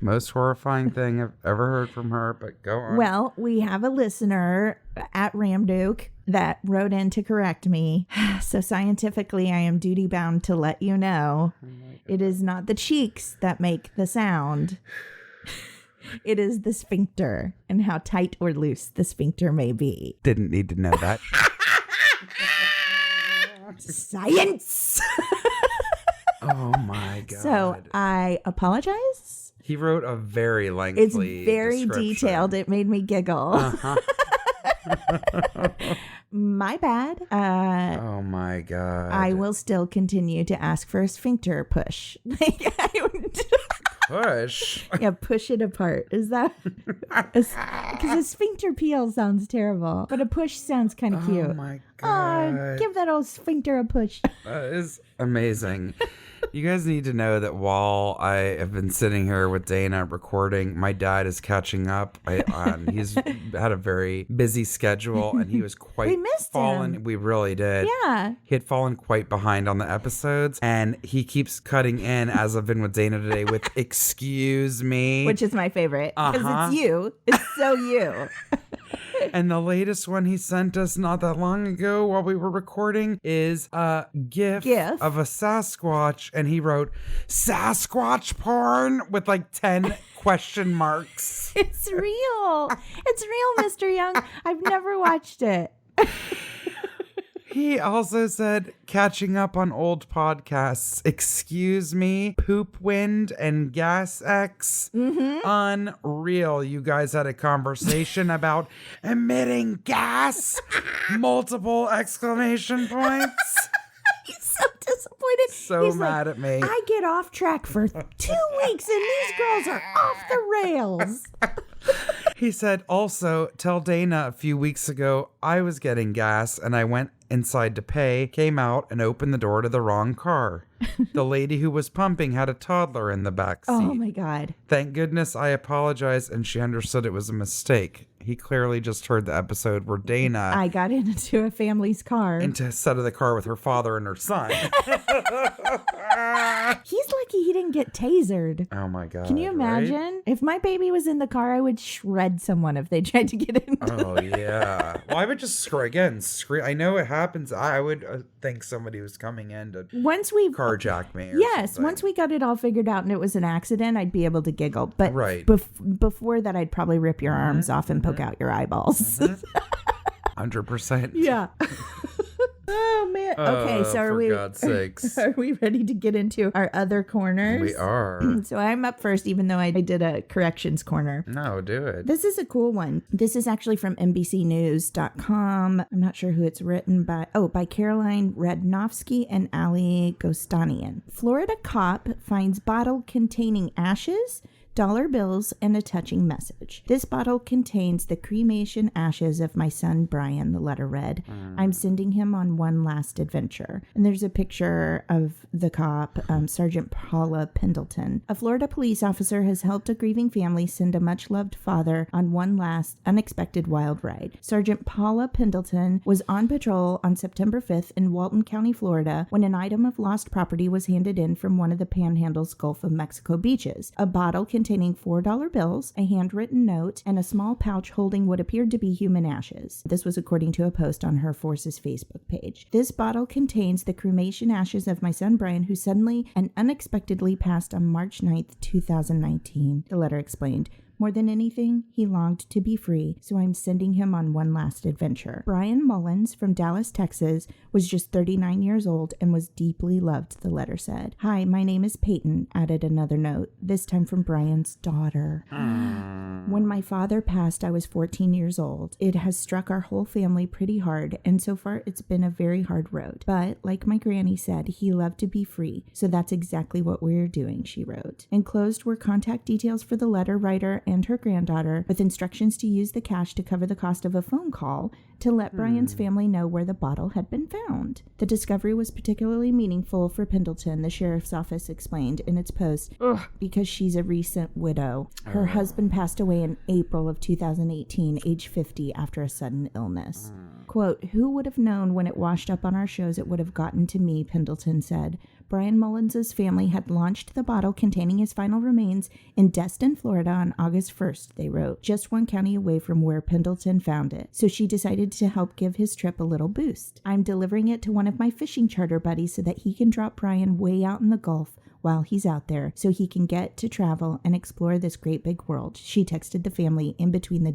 Most horrifying thing I've ever heard from her, but go on.
Well, we have a listener at Ramduke that wrote in to correct me. So scientifically, I am duty bound to let you know it is not the cheeks that make the sound. It is the sphincter and how tight or loose the sphincter may be.
Didn't need to know that.
Science!
Oh my God.
So I apologize.
He wrote a very lengthy
It's very detailed. It made me giggle. My bad.
Oh my God.
I will still continue to ask for a sphincter push.
Push?
Yeah, push it apart. Is that? Because a sphincter peel sounds terrible, but a push sounds kind of cute.
Oh my God.
Give that old sphincter a push.
That is amazing. You guys need to know that while I have been sitting here with Dana recording, my dad is catching up. He's had a very busy schedule, and he was quite
We missed him.
We really did.
Yeah.
He had fallen quite behind on the episodes, and he keeps cutting in as I've been with Dana today with "excuse me,"
Which is my favorite because it's you. It's so you.
And the latest one he sent us not that long ago while we were recording is a gif of a Sasquatch. And he wrote, Sasquatch porn with like 10 question marks.
It's real. It's real, Mr. Young. I've never watched it.
He also said, catching up on old podcasts, excuse me, Poop Wind and Gas X. Unreal. You guys had a conversation about emitting gas. Multiple exclamation points.
He's so disappointed.
So
He's
mad at me.
I get off track for 2 weeks and these girls are off the rails.
He said, also, tell Dana a few weeks ago I was getting gas and I went inside to pay, came out and opened the door to the wrong car. The lady who was pumping had a toddler in the back seat.
Oh my God.
Thank goodness I apologized and she understood it was a mistake. He clearly just heard the episode where Dana
I got into a family's car.
instead of the car with her father and her son.
He's lucky he didn't get tasered.
Oh my God.
Can you imagine?
Right?
If my baby was in the car, I would shred someone if they tried to get in.
Oh yeah. Well, I would just scream. I know it happens. I would think somebody was coming in to
Once we
carjack me.
Yes,
something.
once we got it all figured out and it was an accident, I'd be able to giggle. But
Right.
before that, I'd probably rip your arms off and poke out your eyeballs.
100%.
Yeah. Oh man. Okay, so
for God's sakes.
are we ready to get into our other corners?
We are.
So I'm up first, even though I did a corrections corner.
No, do it.
This is a cool one. This is actually from NBCnews.com. I'm not sure who it's written by. Oh, by Caroline Rednofsky and Ali Gostanian. Florida cop finds bottle containing ashes, dollar bills, and a touching message. This bottle contains the cremation ashes of my son Brian, the letter read. I'm sending him on one last adventure. And there's a picture of the cop, Sergeant Paula Pendleton. A Florida police officer has helped a grieving family send a much-loved father on one last unexpected wild ride. Sergeant Paula Pendleton was on patrol on September 5th in Walton County, Florida, when an item of lost property was handed in from one of the Panhandle's Gulf of Mexico beaches. A bottle containing $4 bills, a handwritten note, and a small pouch holding what appeared to be human ashes. This was according to a post on her force's Facebook page. This bottle contains the cremation ashes of my son Brian, who suddenly and unexpectedly passed on March 9th, 2019. The letter explained. More than anything, he longed to be free, so I'm sending him on one last adventure. Brian Mullins from Dallas, Texas, was just 39 years old and was deeply loved, the letter said. Hi, my name is Peyton, added another note, this time from Brian's daughter. When my father passed, I was 14 years old. It has struck our whole family pretty hard, and so far it's been a very hard road. But like my granny said, he loved to be free, so that's exactly what we're doing, she wrote. Enclosed were contact details for the letter writer and her granddaughter, with instructions to use the cash to cover the cost of a phone call to let Brian's family know where the bottle had been found. The discovery was particularly meaningful for Pendleton, the sheriff's office explained in its post, because she's a recent widow. Her husband passed away in April of 2018, age 50, after a sudden illness. Quote, who would have known when it washed up on our shows it would have gotten to me, Pendleton said. Brian Mullins' family had launched the bottle containing his final remains in Destin, Florida on August 1st, they wrote, just one county away from where Pendleton found it. So she decided to help give his trip a little boost. I'm delivering it to one of my fishing charter buddies so that he can drop Brian way out in the Gulf while he's out there so he can get to travel and explore this great big world, she texted the family in between the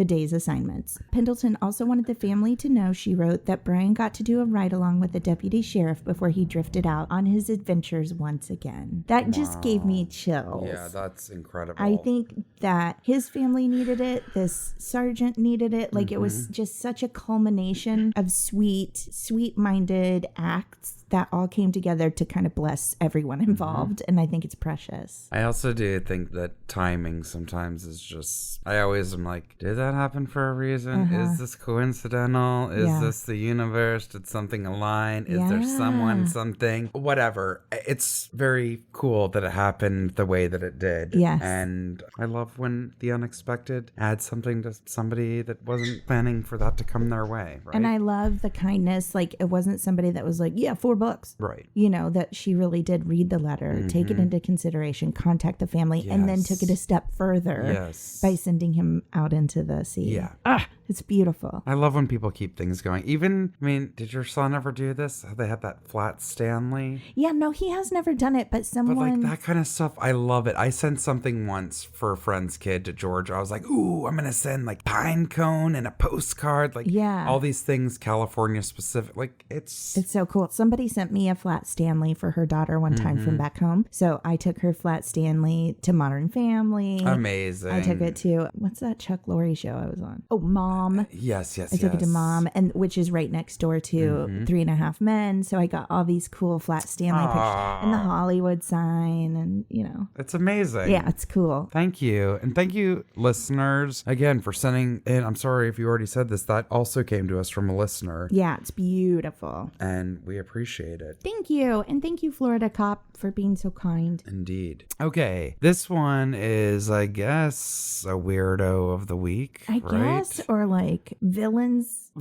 day's assignments. Pendleton also wanted the family to know, she wrote, that Brian got to do a ride-along with the deputy sheriff before he drifted out on his adventures once again. That just gave me chills.
Yeah, that's incredible.
I think that his family needed it. This sergeant needed it. Like, it was just such a culmination of sweet-minded acts that all came together to kind of bless everyone involved. And I think it's precious.
I also do think that timing sometimes is just, I always am like, did that happen for a reason? Is this coincidental? Is this the universe? Did something align? Is there someone, something? Whatever. It's very cool that it happened the way that it did.
Yes.
And I love when the unexpected adds something to somebody that wasn't planning for that to come their way. Right?
And I love the kindness. Like, it wasn't somebody that was like, yeah, $4.
Right.
You know, that she really did read the letter, take it into consideration, contact the family, and then took it a step further by sending him out into the sea.
Yeah.
It's beautiful.
I love when people keep things going. Even, I mean, did your son ever do this? They had that flat Stanley.
Yeah, no, he has never done it, but someone...
But like that kind of stuff, I love it. I sent something once for a friend's kid to Georgia. I was like, ooh, I'm going to send like pine cone and a postcard. Like all these things, California specific. Like it's
so cool. Somebody sent me a flat Stanley for her daughter one time from back home. So I took her flat Stanley to Modern Family.
Amazing.
I took it to, what's that Chuck Lorre show I was on? Oh, Mom.
Yes.
I took it to Mom, and which is right next door to 3.5 Men. So I got all these cool flat Stanley pictures and the Hollywood sign, and you know,
it's amazing.
Yeah, it's cool.
Thank you, and thank you, listeners, again for sending in. I'm sorry if you already said this. That also came to us from a listener.
Yeah, it's beautiful,
and we appreciate it.
Thank you, and thank you, Florida Cop, for being so kind.
Indeed. Okay, this one is, I guess, a weirdo of the week.
I guess, or like villains.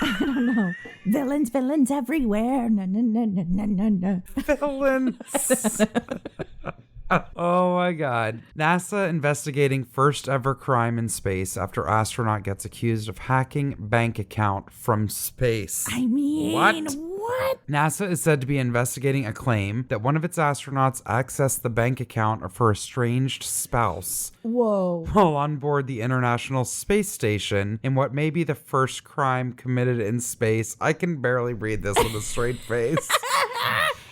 I don't know. Villains everywhere. No.
Villains. Oh my God. NASA investigating first ever crime in space after astronaut gets accused of hacking bank account from space.
I mean, what?
NASA is said to be investigating a claim that one of its astronauts accessed the bank account of her estranged spouse.
Whoa.
While on board the International Space Station in what may be the first crime committed in space. I can barely read this with a straight face.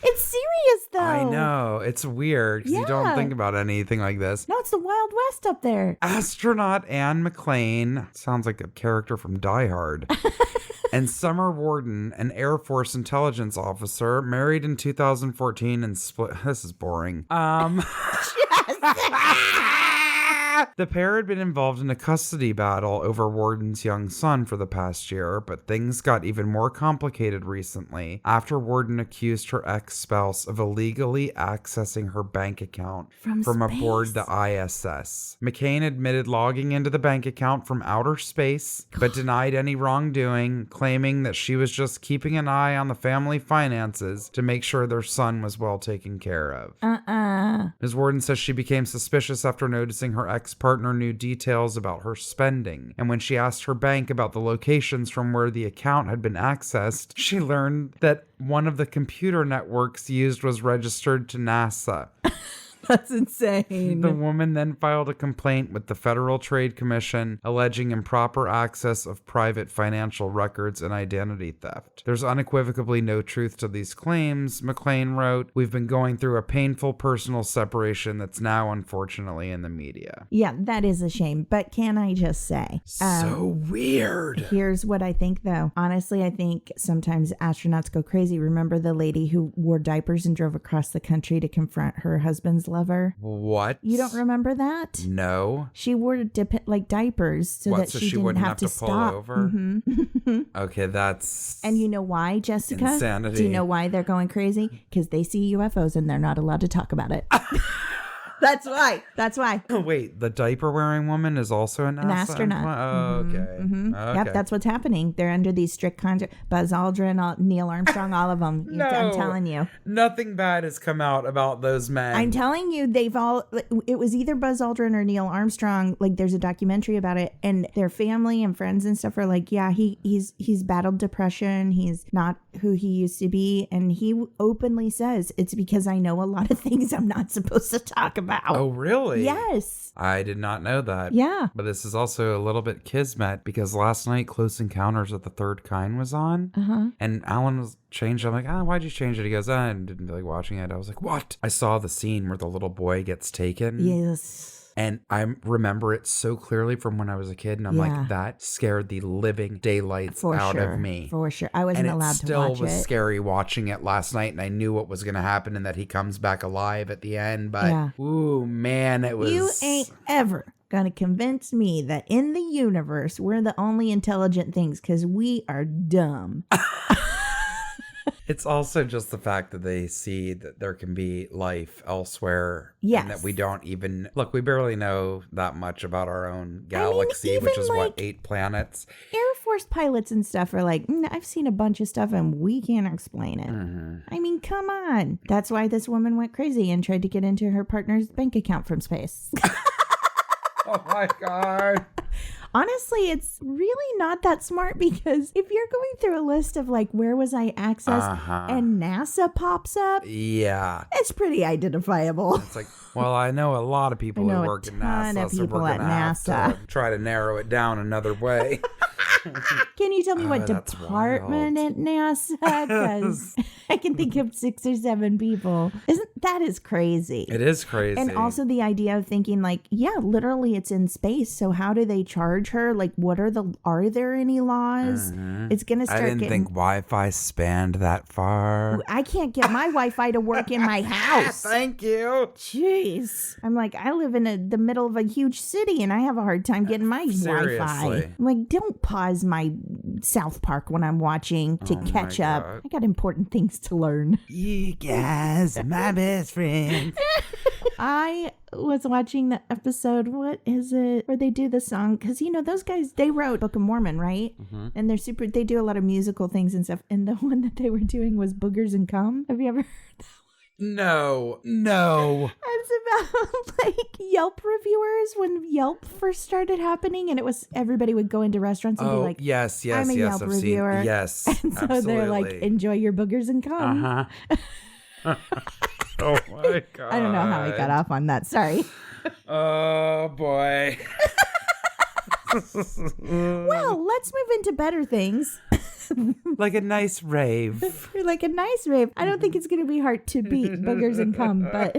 It's serious, though.
I know. It's weird because you don't think about anything like this.
No, it's the Wild West up there.
Astronaut Anne McClain, sounds like a character from Die Hard, and Summer Warden, an Air Force intelligence officer, married in 2014 and split. This is boring. The pair had been involved in a custody battle over Warden's young son for the past year, but things got even more complicated recently after Warden accused her ex-spouse of illegally accessing her bank account from aboard the ISS. McCain admitted logging into the bank account from outer space, but denied any wrongdoing, claiming that she was just keeping an eye on the family finances to make sure their son was well taken care of. Ms. Warden says she became suspicious after noticing her ex-partner knew details about her spending, and when she asked her bank about the locations from where the account had been accessed, she learned that one of the computer networks used was registered to NASA.
That's insane.
The woman then filed a complaint with the Federal Trade Commission alleging improper access of private financial records and identity theft. There's unequivocally no truth to these claims, McLean wrote. We've been going through a painful personal separation that's now unfortunately in the media.
Yeah, that is a shame. But can I just say?
So weird.
Here's what I think, though. Honestly, I think sometimes astronauts go crazy. Remember the lady who wore diapers and drove across the country to confront her husband's lover?
What?
You don't remember that?
No.
She wore diapers so that she didn't
wouldn't
have to
pull
stop.
over?
Mm-hmm.
Okay, that's...
And you know why, Jessica?
insanity.
Do you know why they're going crazy? Because they see UFOs and they're not allowed to talk about it. That's why. That's why.
Wait, the diaper-wearing woman is also an
astronaut.
Oh, okay.
Mm-hmm.
Okay.
Yep, that's what's happening. They're under these strict contracts. Buzz Aldrin, Neil Armstrong, all of them.
No.
I'm telling you.
Nothing bad has come out about those men.
I'm telling you, it was either Buzz Aldrin or Neil Armstrong. Like, there's a documentary about it, and their family and friends and stuff are like, yeah, he's battled depression. He's not who he used to be. And he openly says, it's because I know a lot of things I'm not supposed to talk about.
Oh, really?
Yes.
I did not know that.
Yeah.
But this is also a little bit kismet because last night Close Encounters of the Third Kind was on.
Uh-huh.
And Alan was changed. I'm like, why'd you change it? He goes, I didn't feel like watching it. I was like, what? I saw the scene where the little boy gets taken.
Yes.
And I remember it so clearly from when I was a kid. And I'm like, that scared the living daylights out of me.
For sure. I wasn't allowed to watch it.
And it still was scary watching it last night. And I knew what was going to happen and that he comes back alive at the end. But, ooh, man, it was...
You ain't ever going to convince me that in the universe, we're the only intelligent things because we are dumb.
It's also just the fact that they see that there can be life elsewhere.
Yes.
And that we don't even... Look, we barely know that much about our own galaxy, which is, 8 planets?
Air Force pilots and stuff are like, I've seen a bunch of stuff and we can't explain it.
Mm-hmm.
I mean, come on. That's why this woman went crazy and tried to get into her partner's bank account from space.
Oh, my God.
Honestly, it's really not that smart because if you're going through a list of like, where was I accessed and NASA pops up, it's pretty identifiable.
It's like, well, I know a lot of people who work at NASA, so we're going to have to try to narrow it down another way.
Can you tell me what department at NASA? Because I can think of 6 or 7 people. That is crazy.
It is crazy.
And also the idea of thinking like, yeah, literally it's in space. So how do they charge her? Like, are there any laws?
Mm-hmm.
It's going to start
I didn't think Wi-Fi spanned that far.
I can't get my Wi-Fi to work in my house.
Thank you.
Jeez. I'm like, I live in the middle of a huge city and I have a hard time getting my Wi-Fi. I'm like, don't pause my South Park when I'm watching to catch up. I got important things to learn.
You guys are my best friend.
I was watching the episode, what is it, where they do the song, because those guys, they wrote Book of Mormon, right? Mm-hmm. And they do a lot of musical things and stuff, and the one that they were doing was Boogers and Cum. Have you ever heard that?
No.
It's about like Yelp reviewers when Yelp first started happening, and it was everybody would go into restaurants and be like,
yes,
I'm a Yelp reviewer.
Yes,
and so
absolutely.
they're like, enjoy your boogers and cum.
Oh my God.
I don't know how I got off on that. Sorry.
Oh boy.
Well, let's move into better things.
Like a nice rave.
Like a nice rave. I don't think it's going to be hard to beat boogers and cum, but...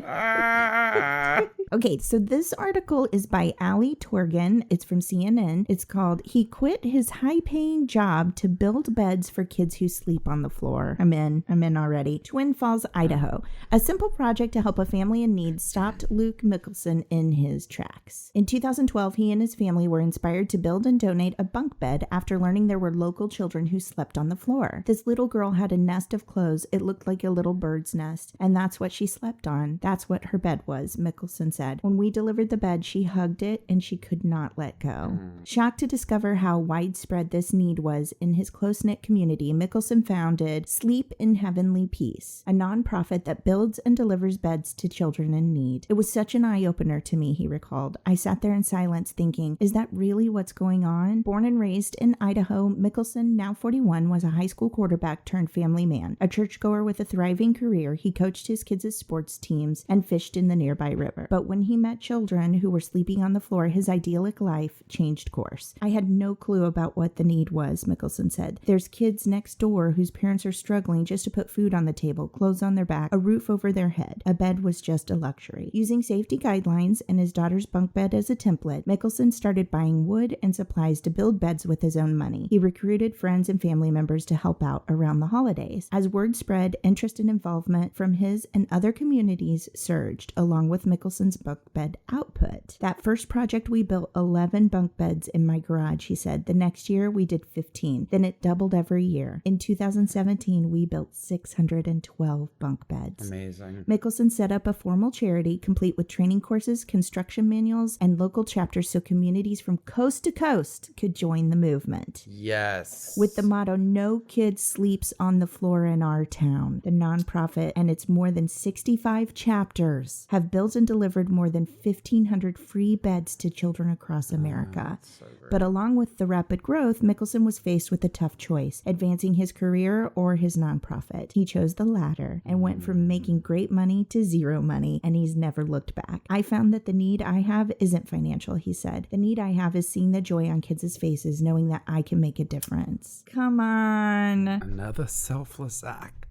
Okay, so this article is by Ali Torgan. It's from CNN. It's called, He Quit His High-Paying Job to Build Beds for Kids Who Sleep on the Floor. I'm in already. Twin Falls, Idaho. A simple project to help a family in need stopped Luke Mickelson in his tracks. In 2012, he and his family were inspired to build and donate a bunk bed after learning there were local children who slept on the floor. This little girl had a nest of clothes. It looked like a little bird's nest, and that's what she slept on. That's what her bed was, Mickelson said said. When we delivered the bed, she hugged it and she could not let go. Shocked to discover how widespread this need was in his close-knit community, Mickelson founded Sleep in Heavenly Peace, a nonprofit that builds and delivers beds to children in need. It was such an eye-opener to me, he recalled. I sat there in silence thinking, is that really what's going on? Born and raised in Idaho, Mickelson, now 41, was a high school quarterback turned family man. A churchgoer with a thriving career, he coached his kids' sports teams and fished in the nearby river. But when he met children who were sleeping on the floor, his idyllic life changed course. I had no clue about what the need was, Mickelson said. There's kids next door whose parents are struggling just to put food on the table, clothes on their back, a roof over their head. A bed was just a luxury. Using safety guidelines and his daughter's bunk bed as a template, Mickelson started buying wood and supplies to build beds with his own money. He recruited friends and family members to help out around the holidays. As word spread, interest and involvement from his and other communities surged, along with Mickelson's bunk bed output. That first project, we built 11 bunk beds in my garage, he said. The next year, we did 15. Then it doubled every year. In 2017, we built 612 bunk beds.
Amazing.
Mickelson set up a formal charity complete with training courses, construction manuals, and local chapters so communities from coast to coast could join the movement.
Yes.
With the motto, "No kid sleeps on the floor in our town," the nonprofit and its more than 65 chapters have built and delivered more than 1,500 free beds to children across America.
So great.
But along with the rapid growth, Mickelson was faced with a tough choice, advancing his career or his nonprofit. He chose the latter and went from making great money to zero money, and he's never looked back. I found that the need I have isn't financial, he said. The need I have is seeing the joy on kids' faces, knowing that I can make a difference. Come on.
Another selfless act.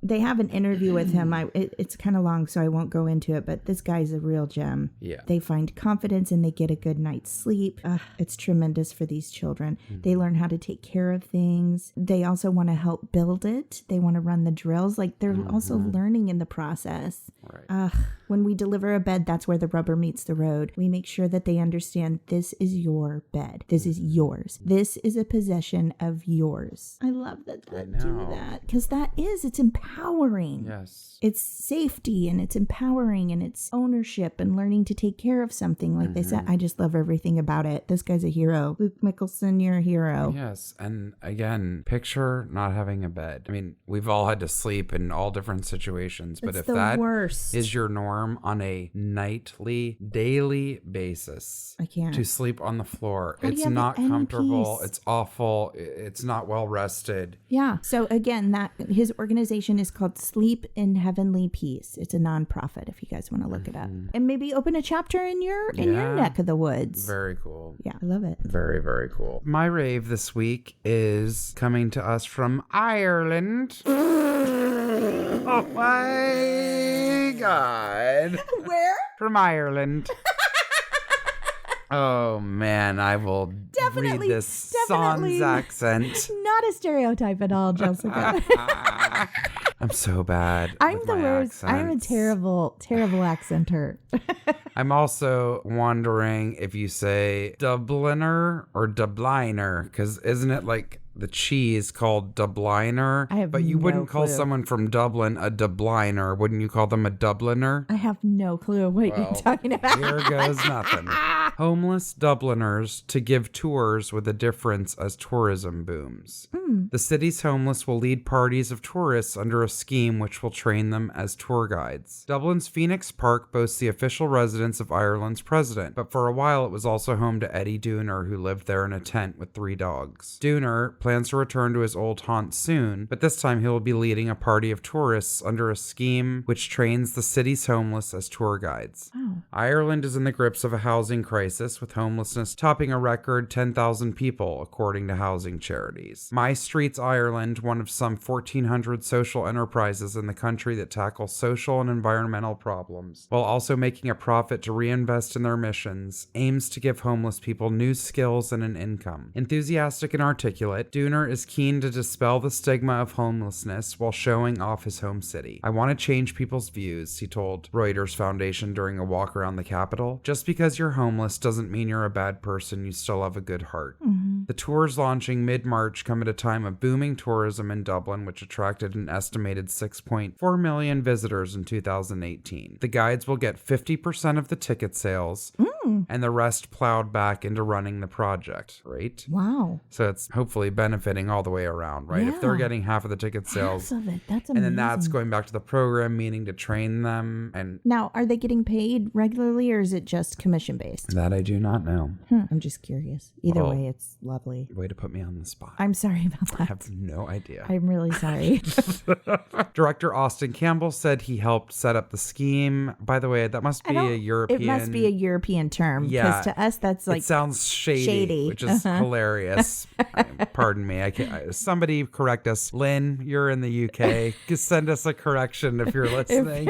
They have an interview with him. It's kind of long, so I won't go into it, but this guy's a real gem.
Yeah.
They find confidence and they get a good night's sleep. It's tremendous for these children. They learn how to take care of things. They also want to help build it. They want to run the drills. Like, they're also learning in the process.
Right.
When we deliver a bed, that's where the rubber meets the road. We make sure that they understand this is your bed. This is yours. This is a possession of yours. I love that they do that, because it's empowering.
Yes.
It's safety and it's empowering and it's ownership and learning to take care of something. Like they said, I just love everything about it. This guy's a hero. Luke Mickelson, you're a hero.
Yes. And again, picture not having a bed. I mean, we've all had to sleep in all different situations, but if that is your norm on a nightly, daily basis,
I can't.
To sleep on the floor,
How do you
it's
have
not
any
comfortable.
peace?
It's awful. It's not well rested.
Yeah. So again, that his organization is called Sleep in Heavenly Peace. It's a nonprofit if you guys want to look it up. And maybe open a chapter in your neck of the woods.
Very cool.
Yeah, I love it.
Very, very cool. My rave this week is coming to us from Ireland. Oh my God.
Where?
From Ireland. Oh man, I will read this sans accent.
Not a stereotype at all, Jessica.
I'm so bad.
I'm
with
the
my
worst. I'm a
accents.
terrible accenter.
I'm also wondering if you say Dubliner or Dubliner, because isn't it like the cheese called Dubliner?
I have
But you
no
wouldn't call
clue.
someone from Dublin a Dubliner. Wouldn't you call them a Dubliner?
I have no clue what you're talking about.
Here goes nothing. Homeless Dubliners to give tours with a difference as tourism booms. The city's homeless will lead parties of tourists under a scheme which will train them as tour guides. Dublin's Phoenix Park boasts the official residence of Ireland's president, but for a while it was also home to Eddie Dooner, who lived there in a tent with 3 dogs. Dooner plans to return to his old haunt soon, but this time he will be leading a party of tourists under a scheme which trains the city's homeless as tour guides.
Wow.
Ireland is in the grips of a housing crisis, with homelessness topping a record 10,000 people, according to housing charities. My Streets Ireland, one of some 1,400 social enterprises in the country that tackle social and environmental problems, while also making a profit to reinvest in their missions, aims to give homeless people new skills and an income. Enthusiastic and articulate, Dooner is keen to dispel the stigma of homelessness while showing off his home city. I want to change people's views, he told Reuters Foundation during a walk around the capital. Just because you're homeless doesn't mean you're a bad person, you still have a good heart. The tours launching mid-March come at a time of booming tourism in Dublin, which attracted an estimated 6.4 million visitors in 2018. The guides will get 50% of the ticket sales and the rest plowed back into running the project, right?
Wow.
So it's hopefully benefiting all the way around, right? If they're
Yeah.
getting half of the ticket sales,
Half of it. That's amazing.
and then that's going back to the program, meaning to train them, and
Now, are they getting paid regularly or is it just commission based?
that I do not know.
I'm just curious. Either
Well,
way, it's lovely.
Way to put me on the spot.
I'm sorry about
I
that.
have no idea.
I'm really sorry.
Director Austin Campbell said he helped set up the scheme. By the way, that must be a European.
It must be a European term.
Yeah.
Because to us, that's like
it sounds shady. Which is hilarious. Pardon me. Somebody correct us. Lynn, you're in the UK. Just send us a correction if you're listening.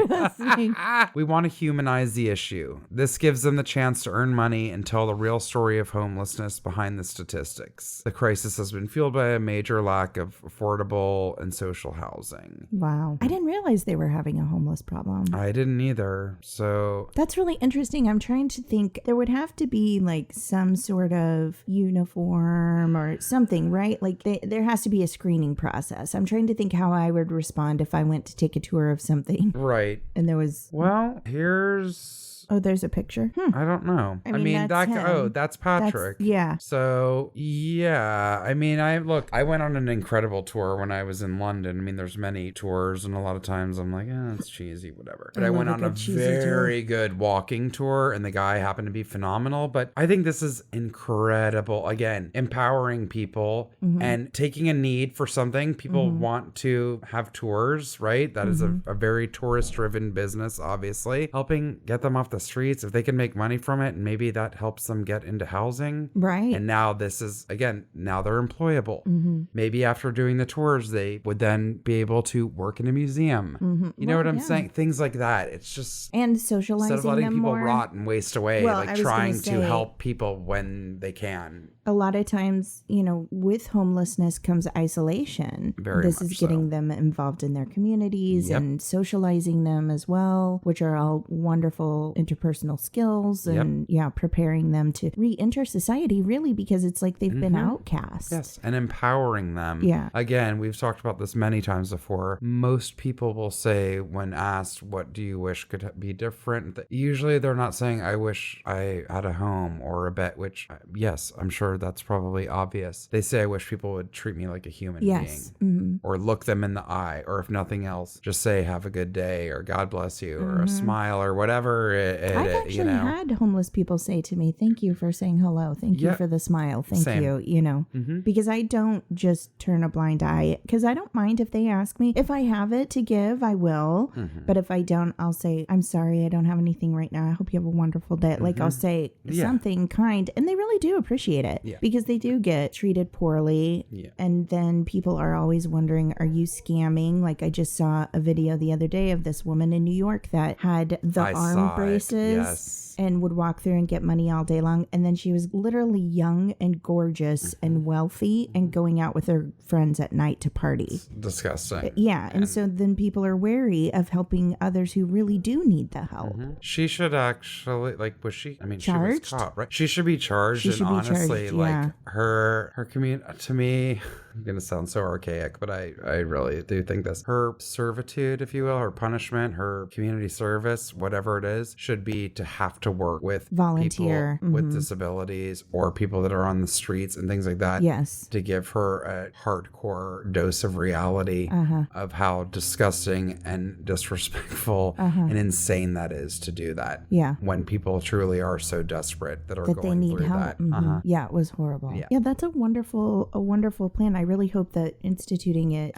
We want to humanize the issue. This gives them the chance to earn money and tell the real story of homelessness behind the statistics. The crisis has been fueled by a major lack of affordable and social housing.
Wow. I didn't realize they were having a homeless problem.
I didn't either. So
That's really interesting. I'm trying to think. There would have to be like some sort of uniform or something, right? Like there has to be a screening process. I'm trying to think how I would respond if I went to take a tour of something.
right.
And there was...
Well, here's...
Oh, there's a picture?
I don't know.
I mean, that's him.
That's Patrick.
Yeah.
So, yeah. I mean, I went on an incredible tour when I was in London. I mean, there's many tours, and a lot of times I'm like, it's cheesy, whatever. But I went on a very good walking tour, and the guy happened to be phenomenal. But I think this is incredible. Again, empowering people and taking a need for something. People want to have tours, right? That is a very tourist-driven business, obviously. Helping get them off the streets, if they can make money from it, and maybe that helps them get into housing.
Right.
And now this is, again, now they're employable. Maybe after doing the tours, they would then be able to work in a museum. You know what I'm saying? Things like that. It's just...
And socializing
instead of letting
them
people
more.
rot and waste away,
Well, I
like
was
trying
gonna
to
say-
help people when they can.
A lot of times, with homelessness comes isolation.
Very
This
much
is getting them involved in their communities and socializing them as well, which are all wonderful interpersonal skills and preparing them to re-enter society, really, because it's like they've been outcast.
Yes, and empowering them.
Yeah.
Again, we've talked about this many times before. Most people will say when asked, what do you wish could be different? Usually they're not saying, I wish I had a home or a bed, which, yes, I'm sure that's probably obvious. They say, I wish people would treat me like a human being. Or look them in the eye, or if nothing else, just say, have a good day, or God bless you, or a smile, or whatever
I've actually had homeless people say to me, thank you for saying hello. Thank you for the smile. Thank you, because I don't just turn a blind eye, because I don't mind if they ask me. If I have it to give, I will. But if I don't, I'll say, I'm sorry, I don't have anything right now. I hope you have a wonderful day. Like I'll say something kind, and they really do appreciate it because they do get treated poorly. And then people are always wondering, are you scamming? Like I just saw a video the other day of this woman in New York that had the arm braces and would walk through and get money all day long. And then she was literally young and gorgeous and wealthy and going out with her friends at night to party.
It's disgusting.
Yeah. And so then people are wary of helping others who really do need the help.
She should actually, was she? I mean,
Charged?
she was caught, right? She should be charged.
She should be
honestly,
charged,
her community, to me, I'm going to sound so archaic, but I really do think this. Her servitude, if you will, her punishment, her community service, whatever it is, should be to have to work with
Volunteer.
people with disabilities or people that are on the streets and things like that.
Yes.
To give her a hardcore dose of reality of how disgusting and disrespectful and insane that is to do that.
Yeah.
When people truly are so desperate that are
That
going
they need
through
help.
that.
Yeah, it was horrible. Yeah, that's a wonderful plan. I really hope that instituting it,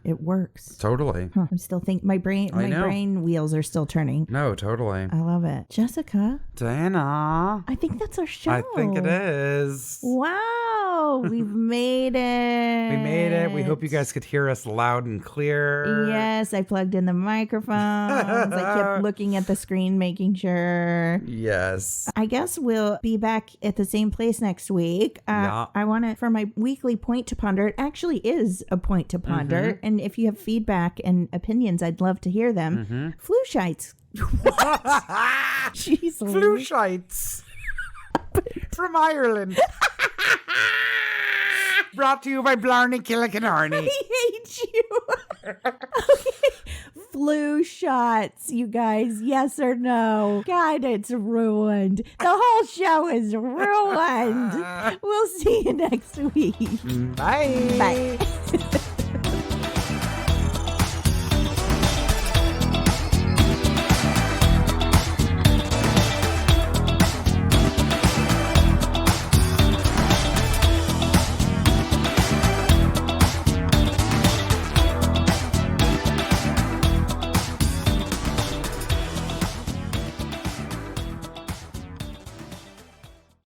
it works.
Totally.
I'm still thinking my brain wheels are still turning.
No, totally.
I love it. Jessica,
Diana.
I think that's our show.
I think it is.
Wow, we've made it.
We made it. We hope you guys could hear us loud and clear.
Yes, I plugged in the microphones. I kept looking at the screen, making sure.
Yes.
I guess we'll be back at the same place next week. I want to, for my weekly point to ponder, it actually is a point to ponder. And if you have feedback and opinions, I'd love to hear them. Flu shites. What? Jeez,
Flu shites from Ireland. Brought to you by Blarney Killicanarney.
I hate you. Okay. Flu shots, you guys. Yes or no? God, it's ruined. The whole show is ruined. We'll see you next week.
Bye.
Bye.